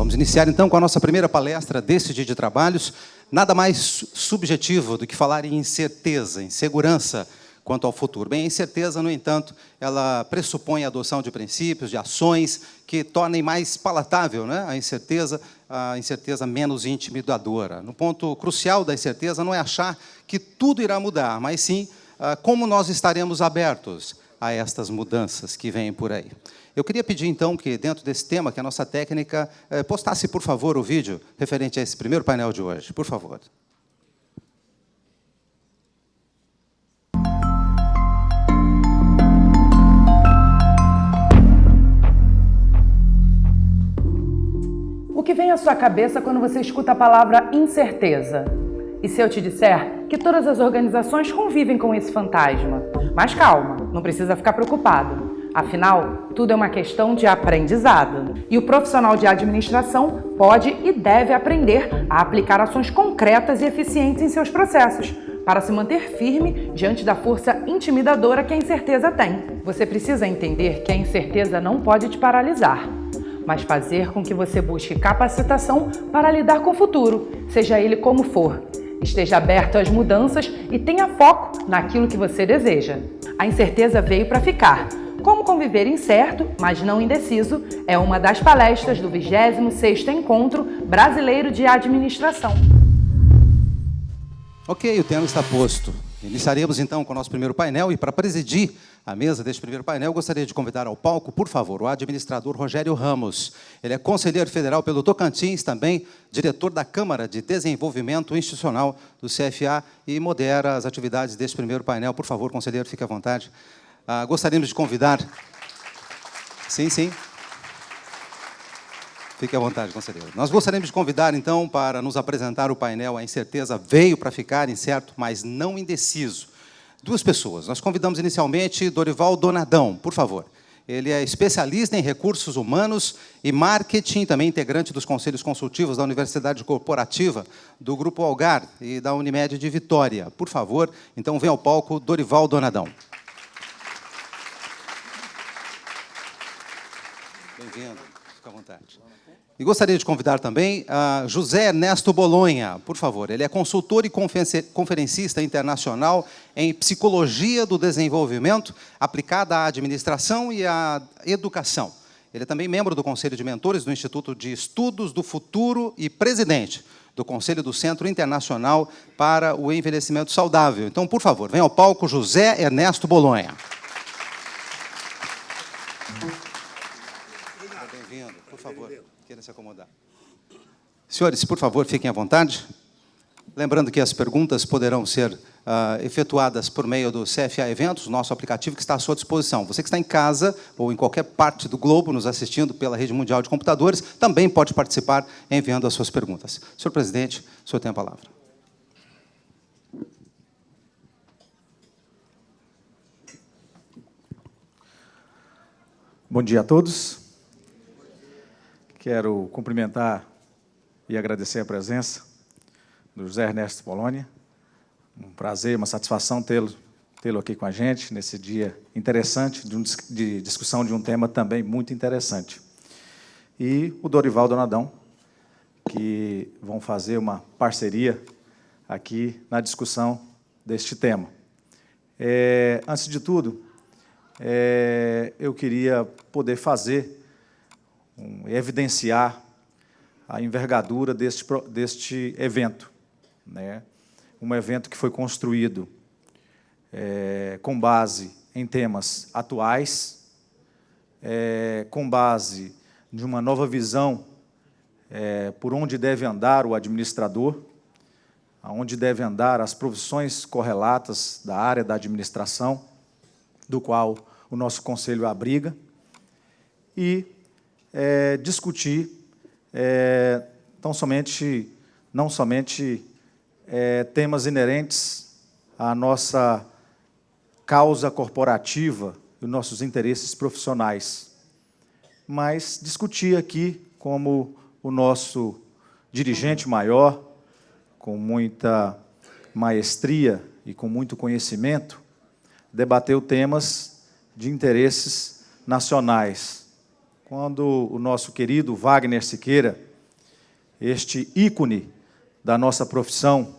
Vamos iniciar, então, com a nossa primeira palestra desse dia de trabalhos. Nada mais subjetivo do que falar em incerteza, insegurança quanto ao futuro. Bem, a incerteza, no entanto, ela pressupõe a adoção de princípios, de ações que tornem mais palatável, né, a incerteza menos intimidadora. No ponto crucial da incerteza não é achar que tudo irá mudar, mas sim como nós estaremos abertos a estas mudanças que vêm por aí. Eu queria pedir, então, que, dentro desse tema, que a nossa técnica postasse, por favor, o vídeo referente a esse primeiro painel de hoje. Por favor. O que vem à sua cabeça quando você escuta a palavra incerteza? E se eu te disser que todas as organizações convivem com esse fantasma? Mas calma, não precisa ficar preocupado. Afinal, tudo é uma questão de aprendizado. E o profissional de administração pode e deve aprender a aplicar ações concretas e eficientes em seus processos, para se manter firme diante da força intimidadora que a incerteza tem. Você precisa entender que a incerteza não pode te paralisar, mas fazer com que você busque capacitação para lidar com o futuro, seja ele como for. Esteja aberto às mudanças e tenha foco naquilo que você deseja. A incerteza veio para ficar. Como conviver incerto, mas não indeciso, é uma das palestras do 26º Encontro Brasileiro de Administração. Ok, o tema está posto. Iniciaremos, então, com o nosso primeiro painel, e para presidir a mesa deste primeiro painel, gostaria de convidar ao palco, por favor, o administrador Rogério Ramos. Ele é conselheiro federal pelo Tocantins, também diretor da Câmara de Desenvolvimento Institucional do CFA e modera as atividades deste primeiro painel. Por favor, conselheiro, fique à vontade. Gostaríamos de convidar... Sim. Fique à vontade, conselheiro. Nós gostaríamos de convidar, então, para nos apresentar o painel A Incerteza Veio para Ficar, incerto, mas não indeciso. Duas pessoas. Nós convidamos inicialmente Dorival Donadão, por favor. Ele é especialista em recursos humanos e marketing, também integrante dos conselhos consultivos da Universidade Corporativa, do Grupo Algar e da Unimed de Vitória. Por favor, então, vem ao palco Dorival Donadão. Bem-vindo, fica à vontade. E gostaria de convidar também José Ernesto Bolonha, por favor. Ele é consultor e conferencista internacional em Psicologia do Desenvolvimento, aplicada à administração e à educação. Ele é também membro do Conselho de Mentores do Instituto de Estudos do Futuro e presidente do Conselho do Centro Internacional para o Envelhecimento Saudável. Então, por favor, venha ao palco José Ernesto Bolonha. Bem-vindo, por favor. Queira se acomodar. Senhores, por favor, fiquem à vontade. Lembrando que as perguntas poderão ser efetuadas por meio do CFA Eventos, nosso aplicativo que está à sua disposição. Você que está em casa ou em qualquer parte do globo nos assistindo pela rede mundial de computadores, também pode participar enviando as suas perguntas. Senhor presidente, o senhor tem a palavra. Bom dia a todos. Quero cumprimentar e agradecer a presença do José Ernesto Bolonha. Um prazer, uma satisfação tê-lo aqui com a gente nesse dia interessante de discussão de um tema também muito interessante. E o Dorival Donadão, que vão fazer uma parceria aqui na discussão deste tema. Antes de tudo, eu queria poder evidenciar a envergadura deste evento, né? Um evento que foi construído com base em temas atuais, com base de uma nova visão por onde deve andar o administrador, aonde deve andar as profissões correlatas da área da administração, do qual o nosso conselho abriga, e discutir não somente temas inerentes à nossa causa corporativa e os nossos interesses profissionais, mas discutir aqui como o nosso dirigente maior, com muita maestria e com muito conhecimento, debateu temas de interesses nacionais. Quando o nosso querido Wagner Siqueira este ícone da nossa profissão,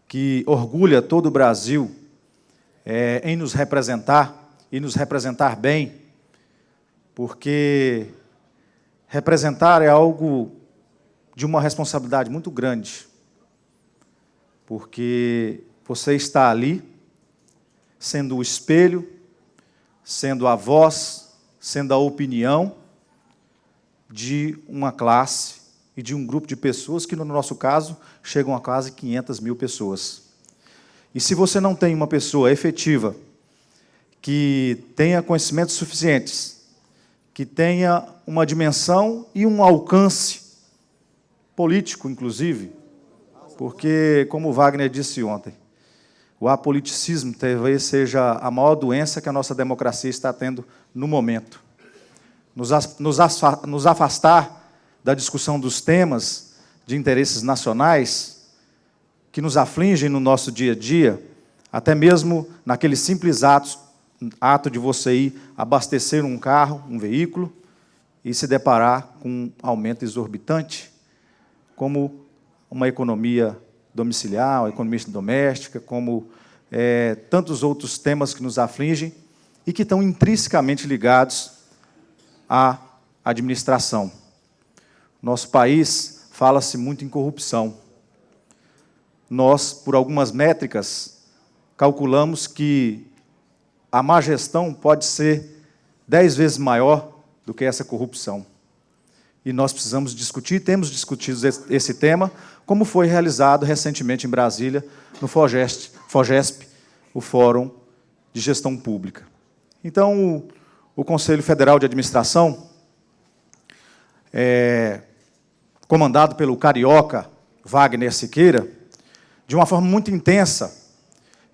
que orgulha todo o Brasil em nos representar e nos representar bem, porque representar é algo de uma responsabilidade muito grande, porque você está ali, sendo o espelho, sendo a voz, sendo a opinião de uma classe e de um grupo de pessoas que, no nosso caso, chegam a quase 500 mil pessoas. E se você não tem uma pessoa efetiva, que tenha conhecimentos suficientes, que tenha uma dimensão e um alcance político, inclusive, porque, como o Wagner disse ontem, o apoliticismo talvez seja a maior doença que a nossa democracia está tendo no momento. Nos afastar da discussão dos temas de interesses nacionais que nos afligem no nosso dia a dia, até mesmo naquele simples ato de você ir abastecer um carro, um veículo, e se deparar com um aumento exorbitante, como uma economia domiciliar, uma economia doméstica, como tantos outros temas que nos afligem e que estão intrinsecamente ligados à administração. Nosso país fala-se muito em corrupção. Nós, por algumas métricas, calculamos que a má gestão pode ser 10 vezes maior do que essa corrupção. E nós precisamos discutir, temos discutido esse tema, como foi realizado recentemente em Brasília, no FOGESP, o Fórum de Gestão Pública. Então, o Conselho Federal de Administração, comandado pelo carioca Wagner Siqueira, de uma forma muito intensa,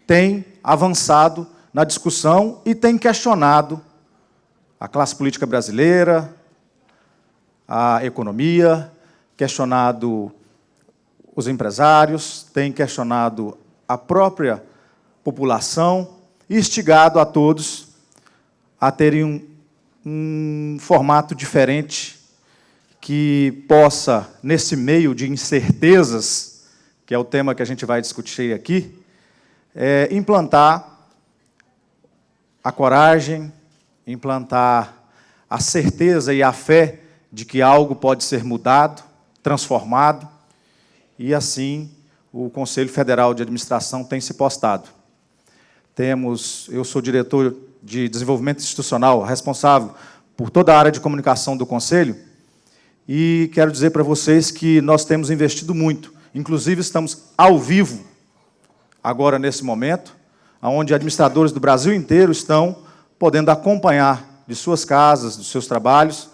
tem avançado na discussão e tem questionado a classe política brasileira, a economia, questionado os empresários, tem questionado a própria população e instigado a todos a terem um formato diferente que possa, nesse meio de incertezas, que é o tema que a gente vai discutir aqui, implantar a coragem, implantar a certeza e a fé de que algo pode ser mudado, transformado, e assim o Conselho Federal de Administração tem se postado. Eu sou diretor de desenvolvimento institucional, responsável por toda a área de comunicação do Conselho, e quero dizer para vocês que nós temos investido muito, inclusive estamos ao vivo, agora nesse momento, onde administradores do Brasil inteiro estão podendo acompanhar de suas casas, dos seus trabalhos,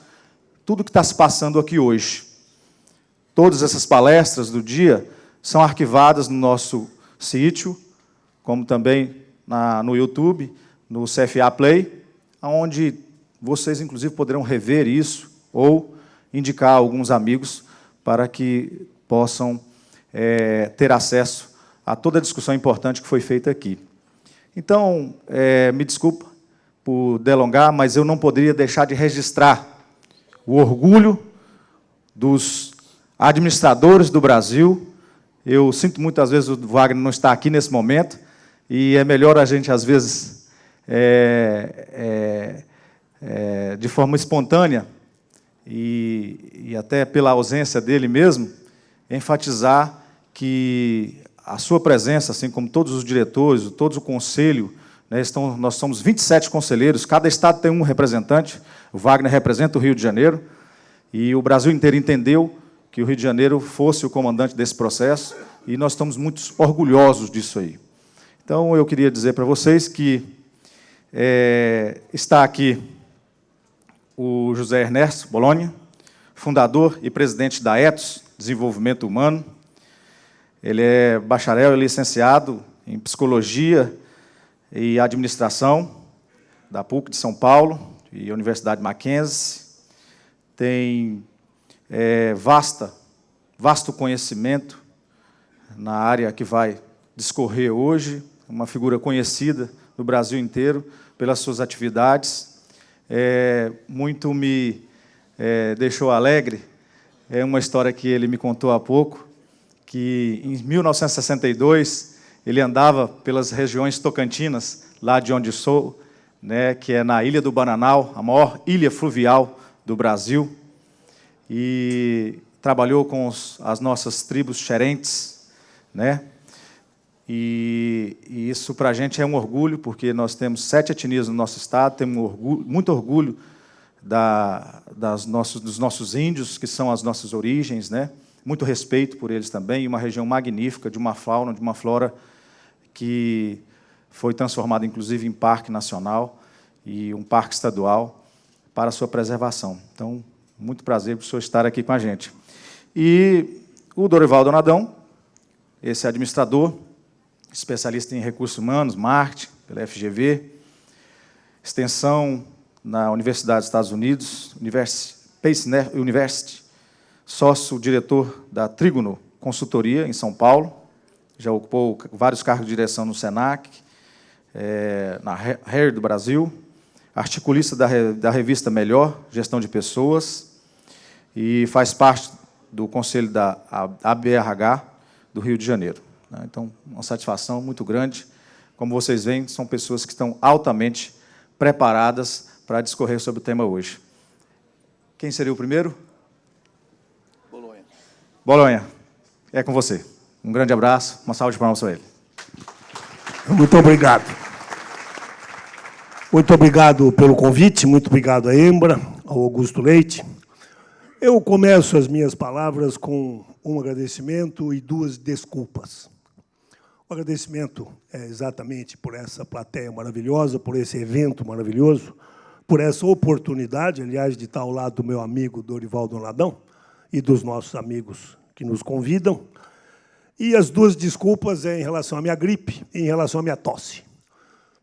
tudo o que está se passando aqui hoje. Todas essas palestras do dia são arquivadas no nosso sítio, como também no YouTube, no CFA Play, onde vocês, inclusive, poderão rever isso ou indicar a alguns amigos para que possam ter acesso a toda a discussão importante que foi feita aqui. Então, me desculpa por delongar, mas eu não poderia deixar de registrar o orgulho dos administradores do Brasil. Eu sinto muitas vezes o Wagner não está aqui nesse momento, e é melhor a gente, às vezes, de forma espontânea, e até pela ausência dele mesmo, enfatizar que a sua presença, assim como todos os diretores, todo o conselho, nós somos 27 conselheiros, cada estado tem um representante, o Wagner representa o Rio de Janeiro, e o Brasil inteiro entendeu que o Rio de Janeiro fosse o comandante desse processo, e nós estamos muito orgulhosos disso aí. Então, eu queria dizer para vocês que está aqui o José Ernesto Bologna, fundador e presidente da Ethos, Desenvolvimento Humano. Ele é bacharel e licenciado em Psicologia e Administração da PUC de São Paulo e Universidade Mackenzie. Tem vasto conhecimento na área que vai discorrer hoje, uma figura conhecida no Brasil inteiro pelas suas atividades. Muito me deixou alegre é uma história que ele me contou há pouco, que em 1962 ele andava pelas regiões tocantinas, lá de onde sou, né, que é na Ilha do Bananal, a maior ilha fluvial do Brasil, e trabalhou com as nossas tribos xerentes, né? E isso para a gente é um orgulho, porque nós temos 7 etnias no nosso estado, temos muito orgulho dos nossos índios, que são as nossas origens, né? Muito respeito por eles também, e uma região magnífica, de uma fauna, de uma flora que foi transformada, inclusive, em parque nacional e um parque estadual para a sua preservação. Então, muito prazer por o senhor estar aqui com a gente. E o Dorival Donadão, esse administrador, especialista em recursos humanos, marketing, pela FGV, extensão na Universidade dos Estados Unidos, Pace University, sócio-diretor da Trígono Consultoria, em São Paulo, já ocupou vários cargos de direção no SENAC, na Hair do Brasil, articulista da revista Melhor, Gestão de Pessoas, e faz parte do conselho da ABRH do Rio de Janeiro. Então, uma satisfação muito grande. Como vocês veem, são pessoas que estão altamente preparadas para discorrer sobre o tema hoje. Quem seria o primeiro? Bolonha. Bolonha, é com você. Um grande abraço, uma salva de palmas para ele. Muito obrigado. Muito obrigado pelo convite, muito obrigado a Embra, ao Augusto Leite. Eu começo as minhas palavras com um agradecimento e 2 desculpas. O agradecimento é exatamente por essa plateia maravilhosa, por esse evento maravilhoso, por essa oportunidade, aliás, de estar ao lado do meu amigo Dorival Donadão e dos nossos amigos que nos convidam. E as 2 desculpas é em relação à minha gripe e em relação à minha tosse.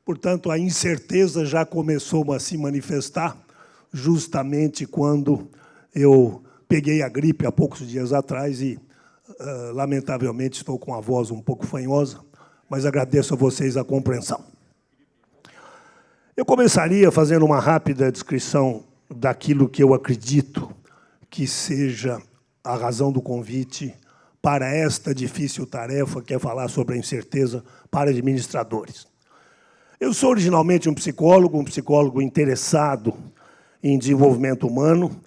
Portanto, a incerteza já começou a se manifestar justamente quando eu peguei a gripe há poucos dias atrás e, lamentavelmente, estou com a voz um pouco fanhosa, mas agradeço a vocês a compreensão. Eu começaria fazendo uma rápida descrição daquilo que eu acredito que seja a razão do convite para esta difícil tarefa, que é falar sobre a incerteza para administradores. Eu sou originalmente um psicólogo interessado em desenvolvimento humano,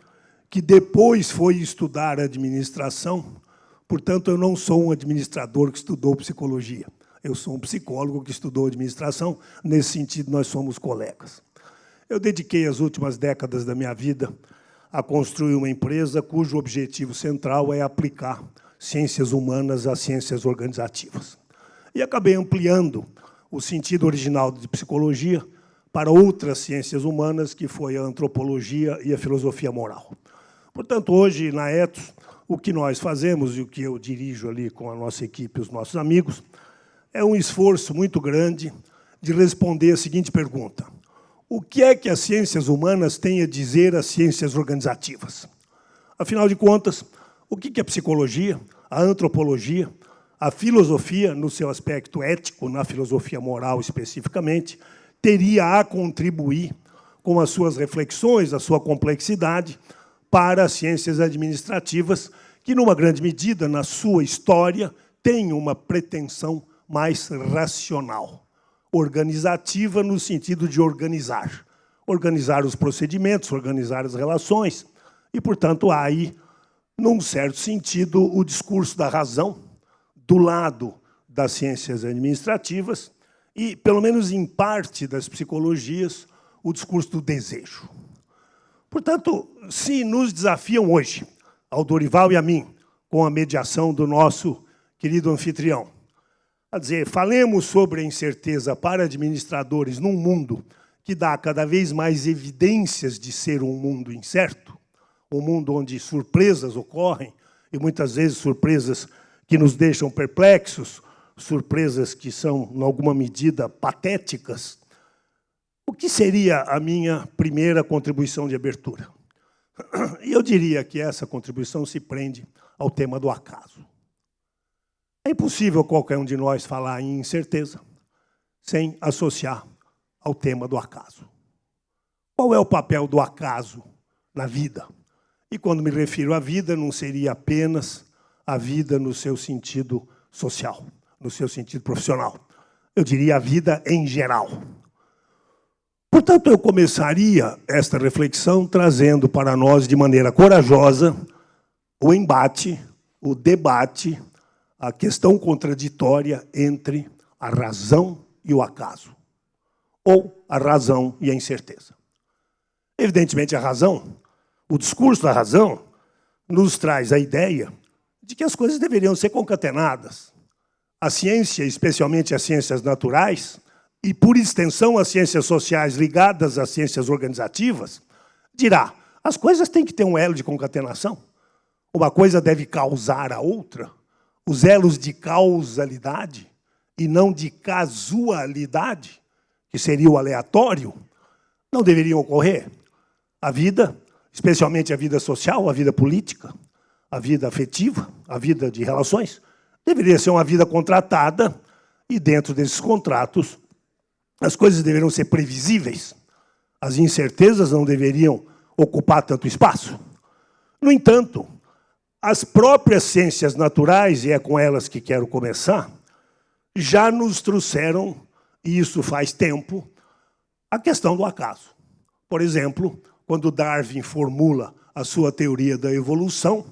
que depois foi estudar administração. Portanto, eu não sou um administrador que estudou psicologia. Eu sou um psicólogo que estudou administração. Nesse sentido, nós somos colegas. Eu dediquei as últimas décadas da minha vida a construir uma empresa cujo objetivo central é aplicar ciências humanas às ciências organizativas. E acabei ampliando o sentido original de psicologia para outras ciências humanas, que foi a antropologia e a filosofia moral. Portanto, hoje, na Ethos, o que nós fazemos, e o que eu dirijo ali com a nossa equipe e os nossos amigos, é um esforço muito grande de responder a seguinte pergunta: o que é que as ciências humanas têm a dizer às ciências organizativas? Afinal de contas, o que é a psicologia, a antropologia, a filosofia, no seu aspecto ético, na filosofia moral especificamente, teria a contribuir com as suas reflexões, a sua complexidade, para as ciências administrativas, que, numa grande medida, na sua história, têm uma pretensão mais racional, organizativa no sentido de organizar. Organizar os procedimentos, organizar as relações, e, portanto, há aí, num certo sentido, o discurso da razão, do lado das ciências administrativas e, pelo menos em parte das psicologias, o discurso do desejo. Portanto, se nos desafiam hoje, ao Dorival e a mim, com a mediação do nosso querido anfitrião, a dizer, falemos sobre a incerteza para administradores num mundo que dá cada vez mais evidências de ser um mundo incerto, um mundo onde surpresas ocorrem, e muitas vezes surpresas que nos deixam perplexos, surpresas que são, em alguma medida, patéticas. O que seria a minha primeira contribuição de abertura? E eu diria que essa contribuição se prende ao tema do acaso. É impossível qualquer um de nós falar em incerteza sem associar ao tema do acaso. Qual é o papel do acaso na vida? E quando me refiro à vida, não seria apenas a vida no seu sentido social, no seu sentido profissional. Eu diria a vida em geral. Portanto, eu começaria esta reflexão trazendo para nós, de maneira corajosa, o embate, o debate, a questão contraditória entre a razão e o acaso, ou a razão e a incerteza. Evidentemente, a razão, o discurso da razão, nos traz a ideia de que as coisas deveriam ser concatenadas. A ciência, especialmente as ciências naturais, e, por extensão, as ciências sociais ligadas às ciências organizativas, dirá, as coisas têm que ter um elo de concatenação. Uma coisa deve causar a outra. Os elos de causalidade e não de casualidade, que seria o aleatório, não deveriam ocorrer. A vida, especialmente a vida social, a vida política, a vida afetiva, a vida de relações, deveria ser uma vida contratada e, dentro desses contratos, as coisas deveriam ser previsíveis. As incertezas não deveriam ocupar tanto espaço. No entanto, as próprias ciências naturais, e é com elas que quero começar, já nos trouxeram, e isso faz tempo, a questão do acaso. Por exemplo, quando Darwin formula a sua teoria da evolução,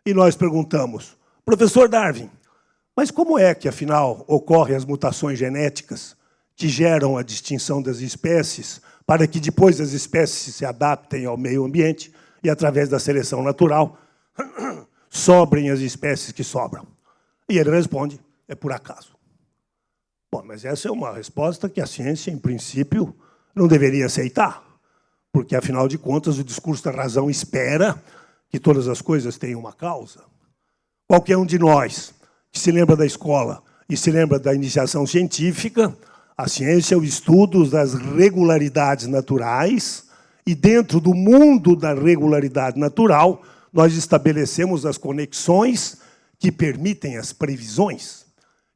e nós perguntamos, professor Darwin, mas como é que, afinal, ocorrem as mutações genéticas que geram a distinção das espécies, para que depois as espécies se adaptem ao meio ambiente e, através da seleção natural, sobrem as espécies que sobram? E ele responde, é por acaso. Bom, mas essa é uma resposta que a ciência, em princípio, não deveria aceitar, porque, afinal de contas, o discurso da razão espera que todas as coisas tenham uma causa. Qualquer um de nós que se lembra da escola e se lembra da iniciação científica, a ciência é o estudo das regularidades naturais, e dentro do mundo da regularidade natural, nós estabelecemos as conexões que permitem as previsões,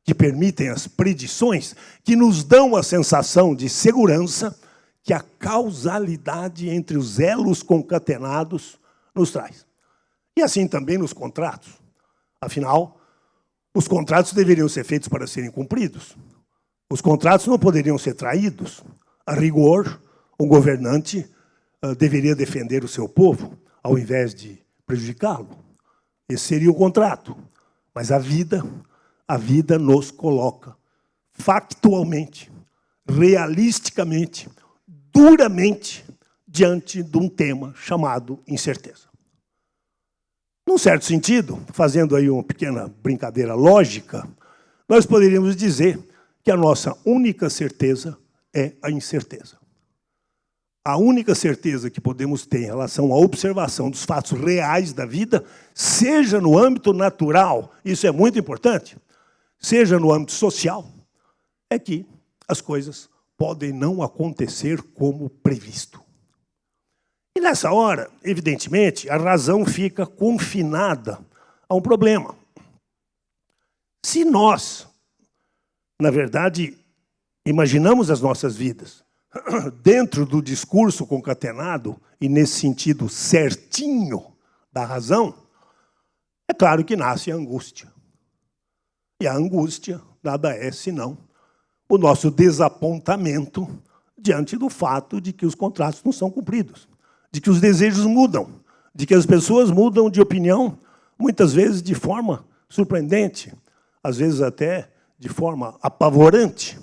que permitem as predições, que nos dão a sensação de segurança que a causalidade entre os elos concatenados nos traz. E assim também nos contratos. Afinal, os contratos deveriam ser feitos para serem cumpridos. Os contratos não poderiam ser traídos. A rigor, um governante deveria defender o seu povo, ao invés de prejudicá-lo. Esse seria o contrato. Mas a vida nos coloca factualmente, realisticamente, duramente, diante de um tema chamado incerteza. Num certo sentido, fazendo aí uma pequena brincadeira lógica, nós poderíamos dizer que a nossa única certeza é a incerteza. A única certeza que podemos ter em relação à observação dos fatos reais da vida, seja no âmbito natural, isso é muito importante, seja no âmbito social, é que as coisas podem não acontecer como previsto. E nessa hora, evidentemente, a razão fica confinada a um problema. Se nós, na verdade, imaginamos as nossas vidas dentro do discurso concatenado e, nesse sentido, certinho da razão, é claro que nasce a angústia. E a angústia nada é senão o nosso desapontamento diante do fato de que os contratos não são cumpridos, de que os desejos mudam, de que as pessoas mudam de opinião, muitas vezes de forma surpreendente, às vezes até de forma apavorante.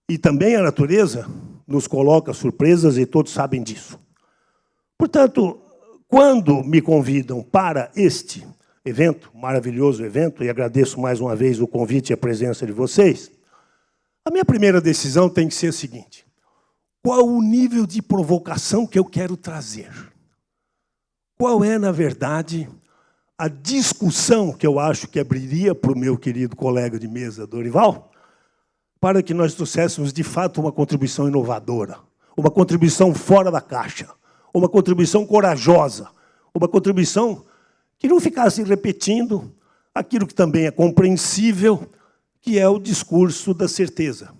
E também a natureza nos coloca surpresas e todos sabem disso. Portanto, quando me convidam para este evento, maravilhoso evento, e agradeço mais uma vez o convite e a presença de vocês, a minha primeira decisão tem que ser a seguinte: qual o nível de provocação que eu quero trazer? Qual é, na verdade, a discussão que eu acho que abriria para o meu querido colega de mesa, Dorival, para que nós trouxéssemos, de fato, uma contribuição inovadora, uma contribuição fora da caixa, uma contribuição corajosa, uma contribuição que não ficasse repetindo aquilo que também é compreensível, que é o discurso da certeza,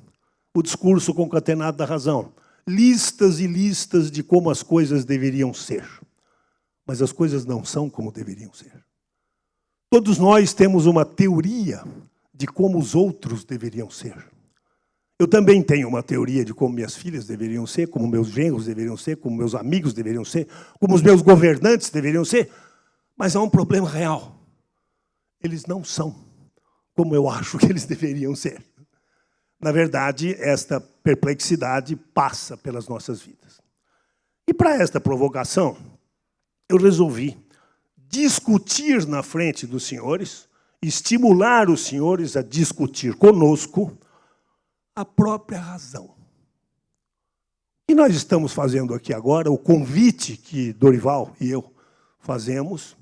o discurso concatenado da razão. Listas e listas de como as coisas deveriam ser. mas as coisas não são como deveriam ser. Todos nós temos uma teoria de como os outros deveriam ser. Eu também tenho uma teoria de como minhas filhas deveriam ser, como meus genros deveriam ser, como meus amigos deveriam ser, como os meus governantes deveriam ser, mas há um problema real. Eles não são como eu acho que eles deveriam ser. Na verdade, esta perplexidade passa pelas nossas vidas. E para esta provocação, eu resolvi discutir na frente dos senhores, estimular os senhores a discutir conosco a própria razão. E nós estamos fazendo aqui agora, o convite que Dorival e eu fazemos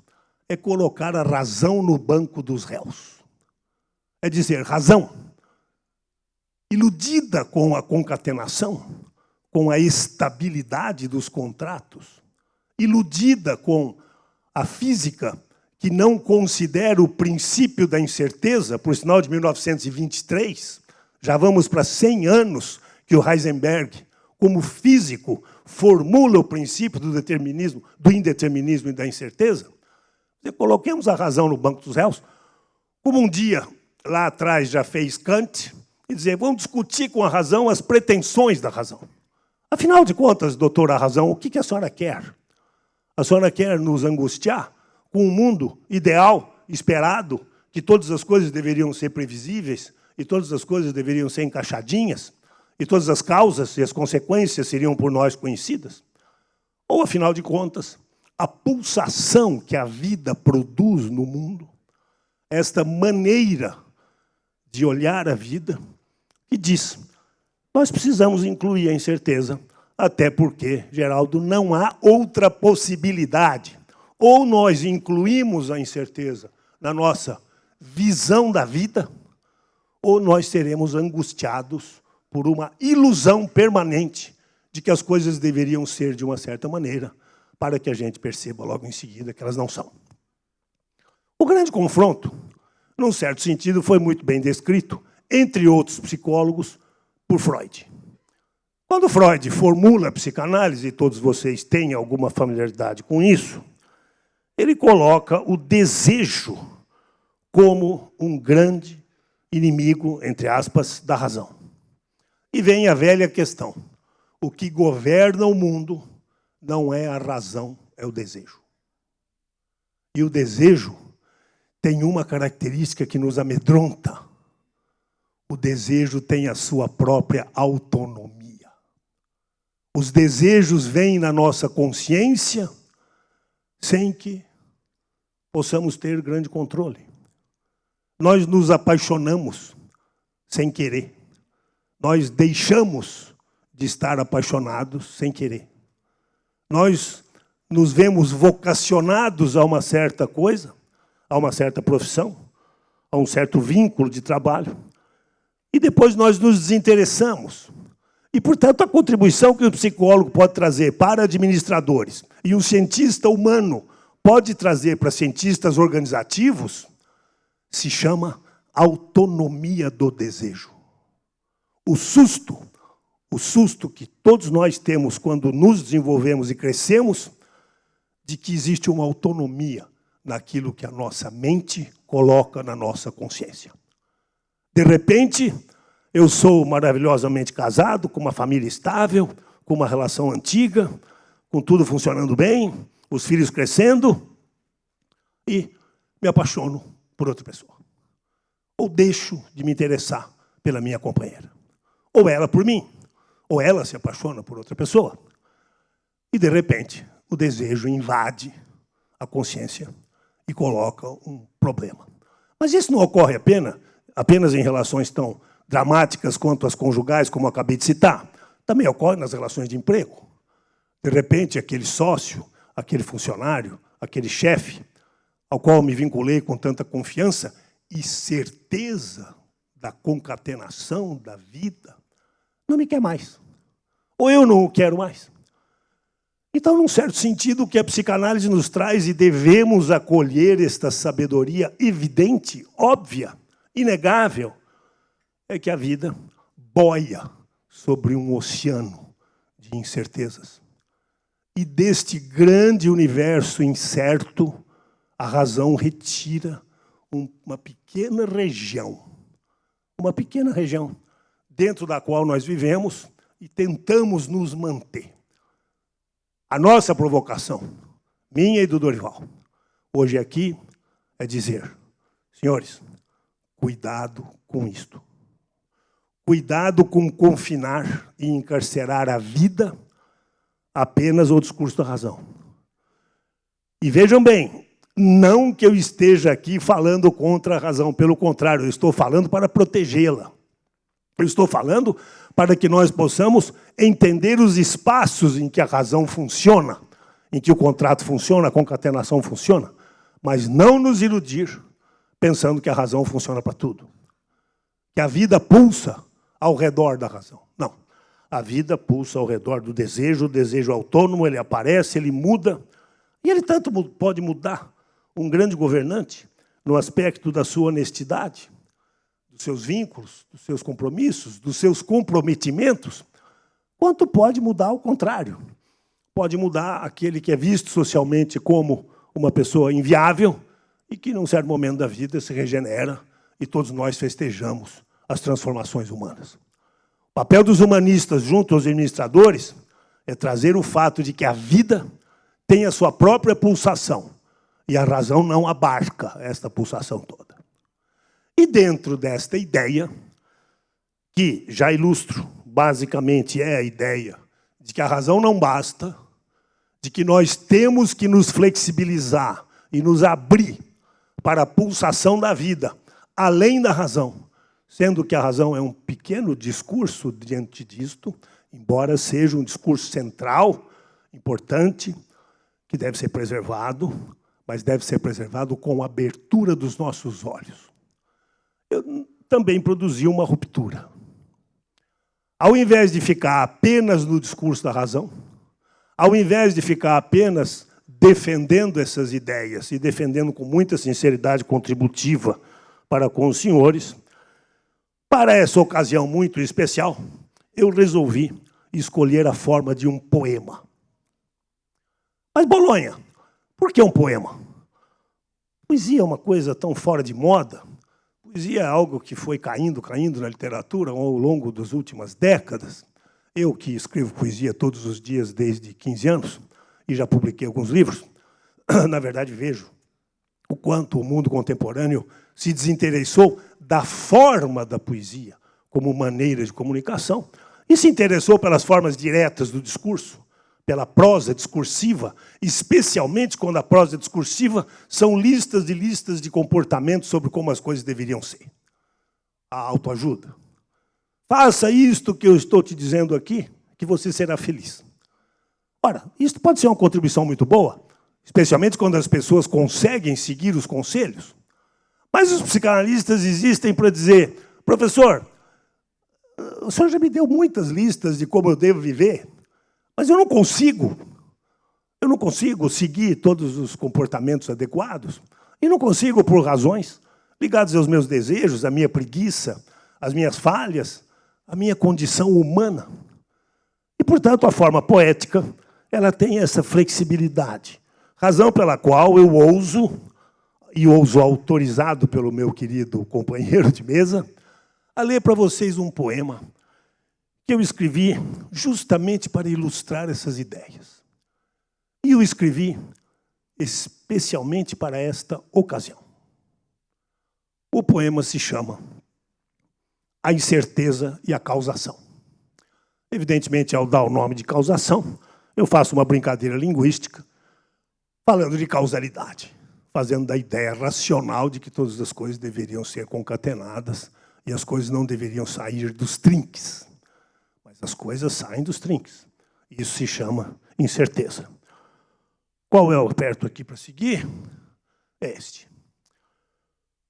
é colocar a razão no banco dos réus. É dizer, razão, iludida com a concatenação, com a estabilidade dos contratos, iludida com a física que não considera o princípio da incerteza, por sinal de 1923, já vamos para 100 anos que o Heisenberg, como físico, formula o princípio do determinismo, do indeterminismo e da incerteza. Coloquemos a razão no banco dos réus, como um dia, lá atrás, já fez Kant, e dizer, vamos discutir com a razão as pretensões da razão. Afinal de contas, doutora Razão, o que a senhora quer? A senhora quer nos angustiar com um mundo ideal, esperado, que todas as coisas deveriam ser previsíveis, e todas as coisas deveriam ser encaixadinhas, e todas as causas e as consequências seriam por nós conhecidas? Ou, afinal de contas, a pulsação que a vida produz no mundo, esta maneira de olhar a vida, que diz, nós precisamos incluir a incerteza, até porque, Geraldo, não há outra possibilidade. Ou nós incluímos a incerteza na nossa visão da vida, ou nós seremos angustiados por uma ilusão permanente de que as coisas deveriam ser de uma certa maneira, para que a gente perceba logo em seguida que elas não são. O grande confronto, num certo sentido, foi muito bem descrito, entre outros psicólogos, por Freud. Quando Freud formula a psicanálise, e todos vocês têm alguma familiaridade com isso, ele coloca o desejo como um grande inimigo, entre aspas, da razão. E vem a velha questão. O que governa o mundo não é a razão, é o desejo. E o desejo tem uma característica que nos amedronta. O desejo tem a sua própria autonomia. Os desejos vêm na nossa consciência sem que possamos ter grande controle. Nós nos apaixonamos sem querer. Nós deixamos de estar apaixonados sem querer. Nós nos vemos vocacionados a uma certa coisa, a uma certa profissão, a um certo vínculo de trabalho, e depois nós nos desinteressamos. E, portanto, a contribuição que o psicólogo pode trazer para administradores e um cientista humano pode trazer para cientistas organizativos se chama autonomia do desejo. O susto que todos nós temos quando nos desenvolvemos e crescemos, de que existe uma autonomia naquilo que a nossa mente coloca na nossa consciência. De repente, eu sou maravilhosamente casado, com uma família estável, com uma relação antiga, com tudo funcionando bem, os filhos crescendo, e me apaixono por outra pessoa. Ou deixo de me interessar pela minha companheira. Ou ela por mim. Ou ela se apaixona por outra pessoa. E, de repente, o desejo invade a consciência e coloca um problema. Mas isso não ocorre apenas em relações tão dramáticas quanto as conjugais, como eu acabei de citar. Também ocorre nas relações de emprego. De repente, aquele sócio, aquele funcionário, aquele chefe, ao qual me vinculei com tanta confiança e certeza da concatenação da vida, não me quer mais. Ou eu não o quero mais. Então, num certo sentido, o que a psicanálise nos traz, e devemos acolher esta sabedoria evidente, óbvia, inegável, é que a vida boia sobre um oceano de incertezas. E deste grande universo incerto, a razão retira uma pequena região, dentro da qual nós vivemos e tentamos nos manter. A nossa provocação, minha e do Dorival, hoje aqui é dizer, senhores, cuidado com isto. Cuidado com confinar e encarcerar a vida apenas ao discurso da razão. E vejam bem, não que eu esteja aqui falando contra a razão, pelo contrário, eu estou falando para protegê-la. Eu estou falando para que nós possamos entender os espaços em que a razão funciona, em que o contrato funciona, a concatenação funciona, mas não nos iludir pensando que a razão funciona para tudo. Que a vida pulsa ao redor da razão. Não. A vida pulsa ao redor do desejo, o desejo autônomo, ele aparece, ele muda, e ele tanto pode mudar um grande governante no aspecto da sua honestidade, dos seus vínculos, dos seus compromissos, dos seus comprometimentos, quanto pode mudar ao contrário. Pode mudar aquele que é visto socialmente como uma pessoa inviável e que, num certo momento da vida, se regenera e todos nós festejamos as transformações humanas. O papel dos humanistas junto aos administradores é trazer o fato de que a vida tem a sua própria pulsação e a razão não abarca esta pulsação toda. E dentro desta ideia, que já ilustro, basicamente é a ideia de que a razão não basta, de que nós temos que nos flexibilizar e nos abrir para a pulsação da vida, além da razão, sendo que a razão é um pequeno discurso diante disto, embora seja um discurso central, importante, que deve ser preservado, mas deve ser preservado com a abertura dos nossos olhos. Eu também produzi uma ruptura. Ao invés de ficar apenas no discurso da razão, ao invés de ficar apenas defendendo essas ideias e defendendo com muita sinceridade contributiva para com os senhores, para essa ocasião muito especial, eu resolvi escolher a forma de um poema. Mas, Bolonha, por que um poema? Poesia é uma coisa tão fora de moda. Poesia é algo que foi caindo na literatura ao longo das últimas décadas. Eu, que escrevo poesia todos os dias desde 15 anos, e já publiquei alguns livros, na verdade, vejo o quanto o mundo contemporâneo se desinteressou da forma da poesia como maneira de comunicação e se interessou pelas formas diretas do discurso, pela prosa discursiva, especialmente quando a prosa discursiva são listas de comportamentos sobre como as coisas deveriam ser. A autoajuda. Faça isto que eu estou te dizendo aqui, que você será feliz. Ora, isso pode ser uma contribuição muito boa, especialmente quando as pessoas conseguem seguir os conselhos. Mas os psicanalistas existem para dizer, professor, o senhor já me deu muitas listas de como eu devo viver, mas eu não consigo seguir todos os comportamentos adequados, e não consigo por razões ligadas aos meus desejos, à minha preguiça, às minhas falhas, à minha condição humana. E, portanto, a forma poética ela tem essa flexibilidade, razão pela qual eu ouso, e ouso autorizado pelo meu querido companheiro de mesa, a ler para vocês um poema que eu escrevi justamente para ilustrar essas ideias. E eu escrevi especialmente para esta ocasião. O poema se chama A Incerteza e a Causação. Evidentemente, ao dar o nome de causação, eu faço uma brincadeira linguística, falando de causalidade, fazendo da ideia racional de que todas as coisas deveriam ser concatenadas e as coisas não deveriam sair dos trinques. Mas as coisas saem dos trinques. Isso se chama incerteza. Qual é o aperto aqui para seguir? É este.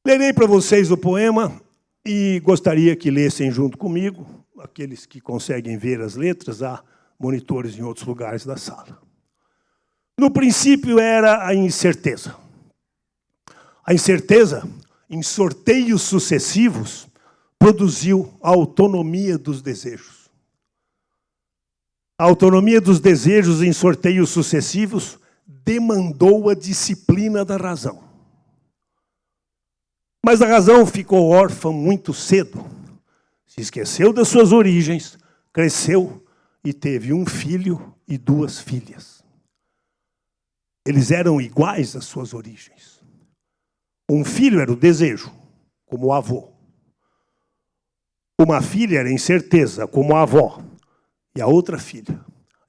Lerei para vocês o poema e gostaria que lessem junto comigo, aqueles que conseguem ver as letras, há monitores em outros lugares da sala. No princípio era a incerteza. A incerteza, em sorteios sucessivos, produziu a autonomia dos desejos. A autonomia dos desejos em sorteios sucessivos demandou a disciplina da razão. Mas a razão ficou órfã muito cedo. Se esqueceu das suas origens, cresceu e teve um filho e 2 filhas. Eles eram iguais às suas origens. Um filho era o desejo, como o avô. Uma filha era a incerteza, como a avó. E a outra filha,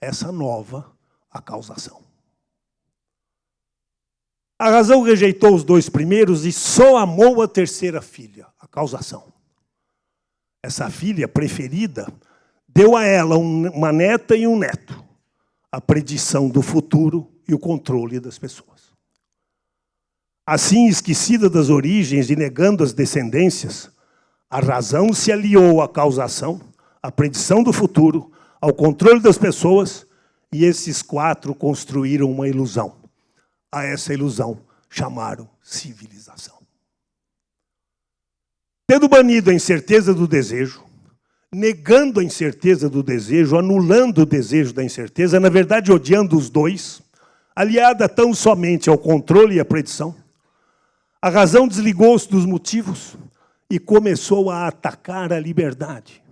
essa nova, a causação. A razão rejeitou os 2 primeiros e só amou a terceira filha, a causação. Essa filha preferida deu a ela uma neta e um neto, a predição do futuro e o controle das pessoas. Assim, esquecida das origens e negando as descendências, a razão se aliou à causação, à predição do futuro, ao controle das pessoas, e esses 4 construíram uma ilusão. A essa ilusão chamaram civilização. Tendo banido a incerteza do desejo, negando a incerteza do desejo, anulando o desejo da incerteza, na verdade odiando os 2, aliada tão somente ao controle e à predição, a razão desligou-se dos motivos e começou a atacar a liberdade.